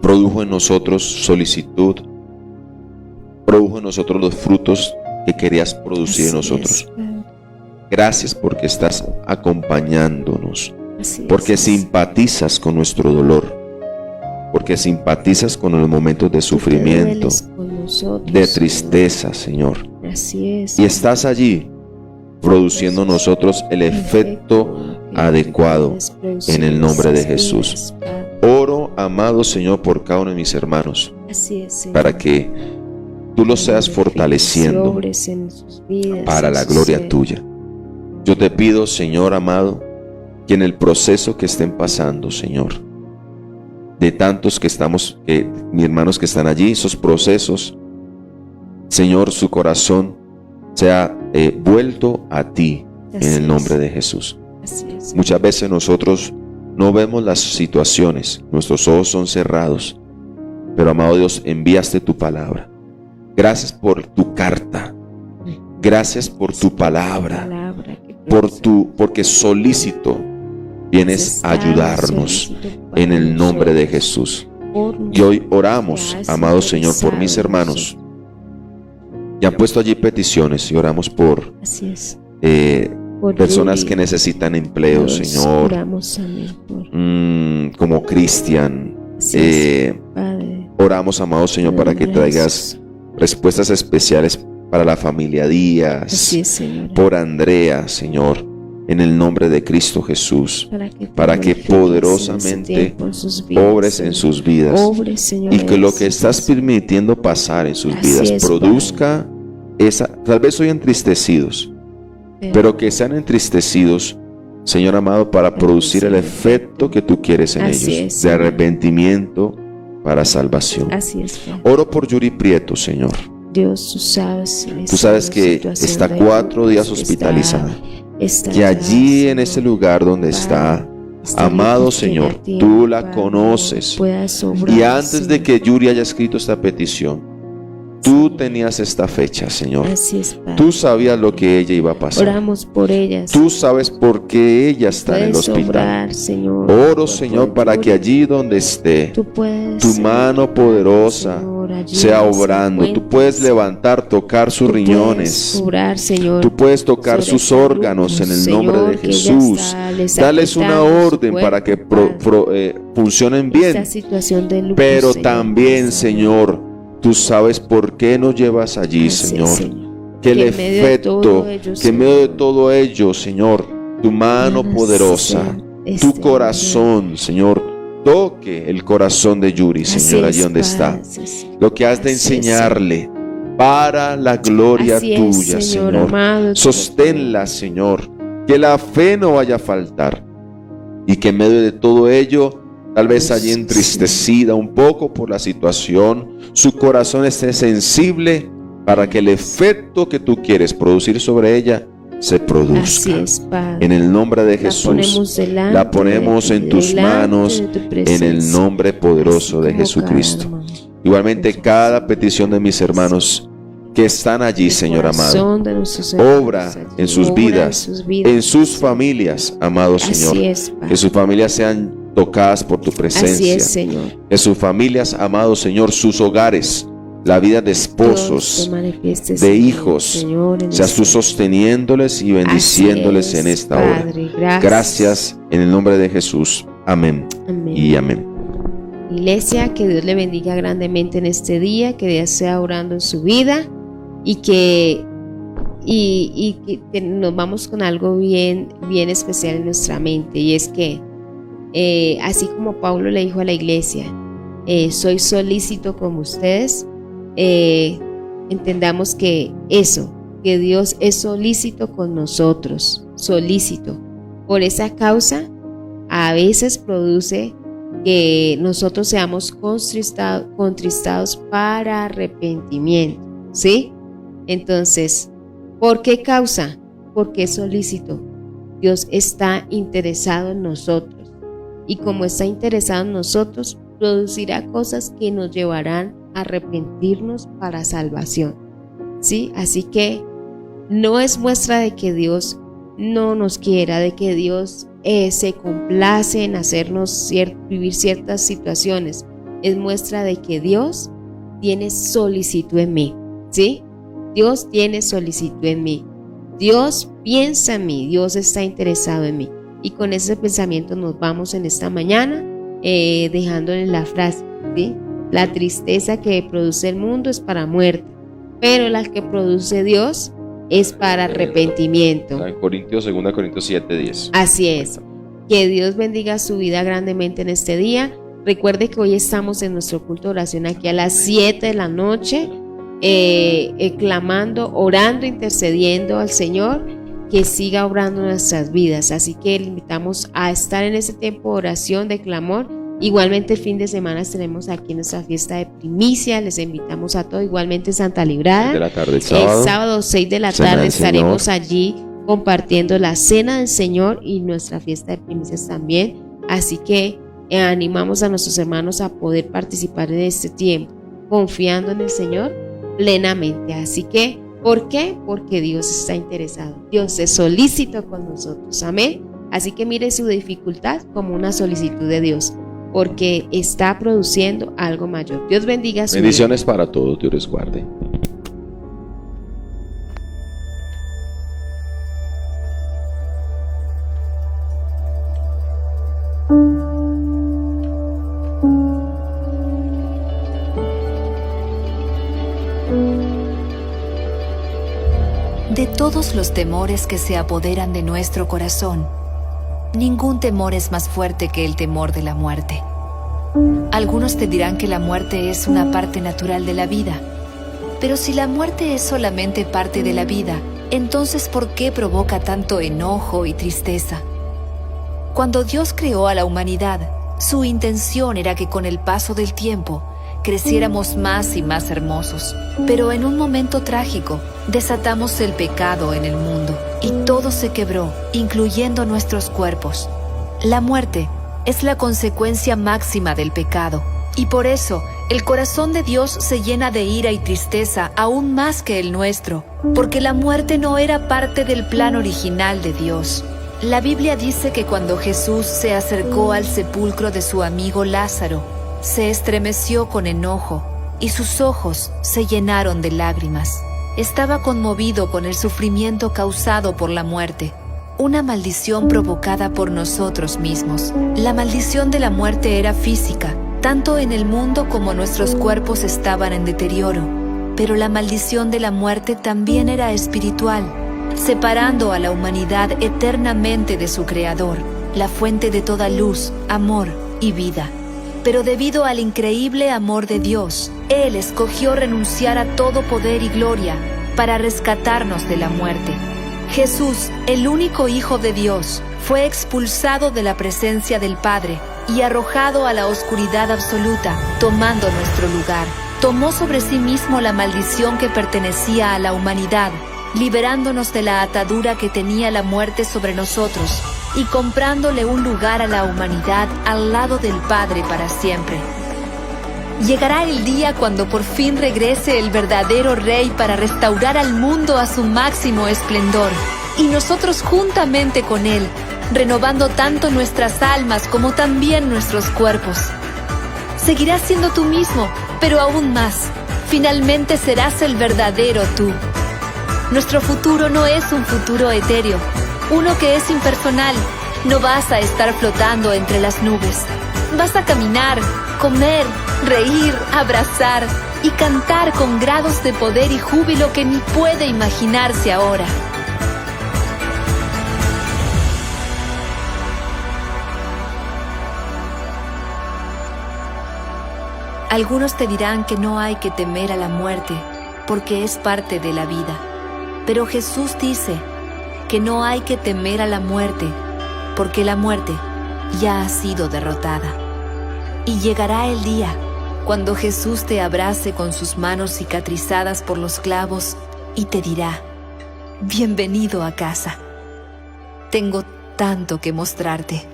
produjo en nosotros solicitud, produjo en nosotros los frutos que querías producir en Así nosotros. es, Padre. Gracias porque estás acompañándonos, Así porque es. simpatizas con nuestro dolor, porque simpatizas con los momentos de Tú te sufrimiento, dueles con nosotros, de tristeza, Señor. Señor. Así es. Y estás allí produciendo en nosotros el efecto adecuado en el nombre de Jesús. Oro, amado Señor, por cada uno de mis hermanos, Así es, Señor. para que tú los seas fortaleciendo Obres en sus vidas, para en la su gloria ser. tuya. Yo te pido, Señor amado, que en el proceso que estén pasando, Señor, de tantos que estamos, mis hermanos que están allí, esos procesos, Señor, su corazón sea vuelto a ti en Así el nombre es. de Jesús. Así es. Muchas veces nosotros no vemos las situaciones, nuestros ojos son cerrados, pero amado Dios, enviaste tu palabra. Gracias por tu carta, gracias por tu palabra, porque solícito vienes a ayudarnos en el nombre de Jesús. Y hoy oramos, amado Señor, por mis hermanos y han puesto allí peticiones, y oramos por Así es. por personas que necesitan empleo, Dios, Señor, oramos, amén, por- como Cristian. Así es, Padre. Oramos, amado Señor, para que traigas respuestas especiales para la familia Díaz, Así es, Señor. por Andrea, Señor, en el nombre de Cristo Jesús, para que glorifiques poderosamente en ese tiempo en sus vidas, obres en Señor. sus vidas, Obres, Señor, y que lo que en estás sus vidas. permitiendo pasar en sus Así vidas es, produzca esa, tal vez hoy entristecidos, pero que sean entristecidos, Señor amado, para producir el efecto que tú quieres en Así ellos, es, de Señor. arrepentimiento para salvación. Así es, Padre. Oro por Yuri Prieto, Señor. Dios, tú sabes. Tú sabes que está 4 días hospitalizada, que allí en ese lugar donde está, amado Señor, tú la conoces. Y antes de que Yuri haya escrito esta petición, tú tenías esta fecha, Señor. Así es, Padre. Tú sabías lo que ella iba a pasar. Oramos por ellas. Tú sabes por qué ella está en el Puedes hospital. obrar, Señor, Oro, por Señor, tu para que gloria. allí donde esté, Tú puedes, tu Señor, mano poderosa Señor, allí sea donde se obrando. Tú encuentre, puedes Señor. levantar, tocar sus Tú puedes riñones. obrar, Señor, Tú puedes tocar sobre sus ese órganos en el Señor, nombre de que ella Jesús. está- le está Dales una afectando su orden para que cuerpo, Padre. funcionen Esta bien. situación de lupus, Pero Señor, también, Señor, tú sabes por qué nos llevas allí, Así es, Señor. Que el Que en medio de efecto, todo ello, que en medio de Señor, todo ello, Señor, tu mano puedas poderosa, ser tu este corazón, Señor, toque el corazón de Yuri, Así Señor, allí es, donde Padre, está. así es. Lo que has de Así es, enseñarle para la gloria Así es, tuya, Señor. amado, Sosténla, Señor, que la fe no vaya a faltar y que en medio de todo ello, tal vez allí Sí, entristecida un poco por la situación, su corazón esté sensible para que el efecto que tú quieres producir sobre ella se Así produzca. es, Padre. En el nombre de La Jesús, ponemos delante la ponemos de en ti, tus delante manos, de tu en el presencia, nombre poderoso así de como Jesucristo. cada hermano. Igualmente, Jesús. cada petición de mis hermanos que están allí, El Señor amado, corazón de nuestros hermanos obra allí, en sus obra vidas, en sus familias, amado Señor. Así es, Padre. Que sus familias sean tocadas por tu Así presencia. es, Señor. Que sus familias, amado Señor, sus hogares, la vida de Dios, esposos, te manifiestes, de Señor, hijos, Señor, en seas tú este- sosteniéndoles y bendiciéndoles Así es, en esta hora. Padre, Gracias en el nombre de Jesús. Amén Amén. y amén. Iglesia, que Dios le bendiga grandemente en este día, que Dios sea orando en su vida y que nos vamos con algo bien especial en nuestra mente, y es que así como Pablo le dijo a la iglesia, soy solícito como ustedes, entendamos que Dios es solícito con nosotros, solícito. Por esa causa, a veces produce que nosotros seamos contristados para arrepentimiento, ¿sí? Entonces, ¿por qué causa? Porque es solícito. Dios está interesado en nosotros, y como está interesado en nosotros, producirá cosas que nos llevarán arrepentirnos para salvación, ¿sí? Así que no es muestra de que Dios no nos quiera, de que Dios se complace en hacernos vivir ciertas situaciones. Es muestra de que Dios tiene solicitud en mí, ¿sí? Dios tiene solicitud en mí. Dios piensa en mí, Dios está interesado en mí. Y con ese pensamiento nos vamos en esta mañana, dejándole la frase, ¿sí? La tristeza que produce el mundo es para muerte, pero la que produce Dios es para arrepentimiento. 2 Corintios 7:10. Así es. Que Dios bendiga su vida grandemente en este día. Recuerde que hoy estamos en nuestro culto de oración aquí a las 7 de la noche, clamando, orando, intercediendo al Señor que siga obrando en nuestras vidas. Así que le invitamos a estar en ese tiempo de oración, de clamor. Igualmente el fin de semana tenemos aquí nuestra fiesta de primicia, les invitamos a todos, igualmente Santa Librada, de la tarde, el sábado 6 de la tarde estaremos allí compartiendo la cena del Señor y nuestra fiesta de primicias también, así que animamos a nuestros hermanos a poder participar en este tiempo, confiando en el Señor plenamente. Así que, ¿por qué? Porque Dios está interesado, Dios es solícito con nosotros, amén. Así que mire su dificultad como una solicitud de Dios, porque está produciendo algo mayor. Dios bendiga su vida. Bendiciones para todos, Dios les guarde. De todos los temores que se apoderan de nuestro corazón, ningún temor es más fuerte que el temor de la muerte. Algunos te dirán que la muerte es una parte natural de la vida, pero si la muerte es solamente parte de la vida, entonces ¿por qué provoca tanto enojo y tristeza? Cuando Dios creó a la humanidad, su intención era que con el paso del tiempo creciéramos más y más hermosos. Pero en un momento trágico, desatamos el pecado en el mundo y todo se quebró, incluyendo nuestros cuerpos. La muerte es la consecuencia máxima del pecado y por eso el corazón de Dios se llena de ira y tristeza aún más que el nuestro, porque la muerte no era parte del plan original de Dios. La Biblia dice que cuando Jesús se acercó al sepulcro de su amigo Lázaro, se estremeció con enojo y sus ojos se llenaron de lágrimas. Estaba conmovido con el sufrimiento causado por la muerte, una maldición provocada por nosotros mismos. La maldición de la muerte era física, tanto en el mundo como nuestros cuerpos estaban en deterioro, pero la maldición de la muerte también era espiritual, separando a la humanidad eternamente de su Creador, la fuente de toda luz, amor y vida. Pero debido al increíble amor de Dios, Él escogió renunciar a todo poder y gloria para rescatarnos de la muerte. Jesús, el único Hijo de Dios, fue expulsado de la presencia del Padre y arrojado a la oscuridad absoluta, tomando nuestro lugar. Tomó sobre sí mismo la maldición que pertenecía a la humanidad, liberándonos de la atadura que tenía la muerte sobre nosotros y comprándole un lugar a la humanidad al lado del Padre para siempre. Llegará el día cuando por fin regrese el verdadero Rey para restaurar al mundo a su máximo esplendor, y nosotros juntamente con Él, renovando tanto nuestras almas como también nuestros cuerpos. Seguirás siendo tú mismo, pero aún más. Finalmente serás el verdadero tú. Nuestro futuro no es un futuro etéreo, uno que es impersonal. No vas a estar flotando entre las nubes. Vas a caminar, comer, reír, abrazar y cantar con grados de poder y júbilo que ni puede imaginarse ahora. Algunos te dirán que no hay que temer a la muerte porque es parte de la vida. Pero Jesús dice que no hay que temer a la muerte porque la muerte ya ha sido derrotada. Y llegará el día cuando Jesús te abrace con sus manos cicatrizadas por los clavos y te dirá: bienvenido a casa. Tengo tanto que mostrarte.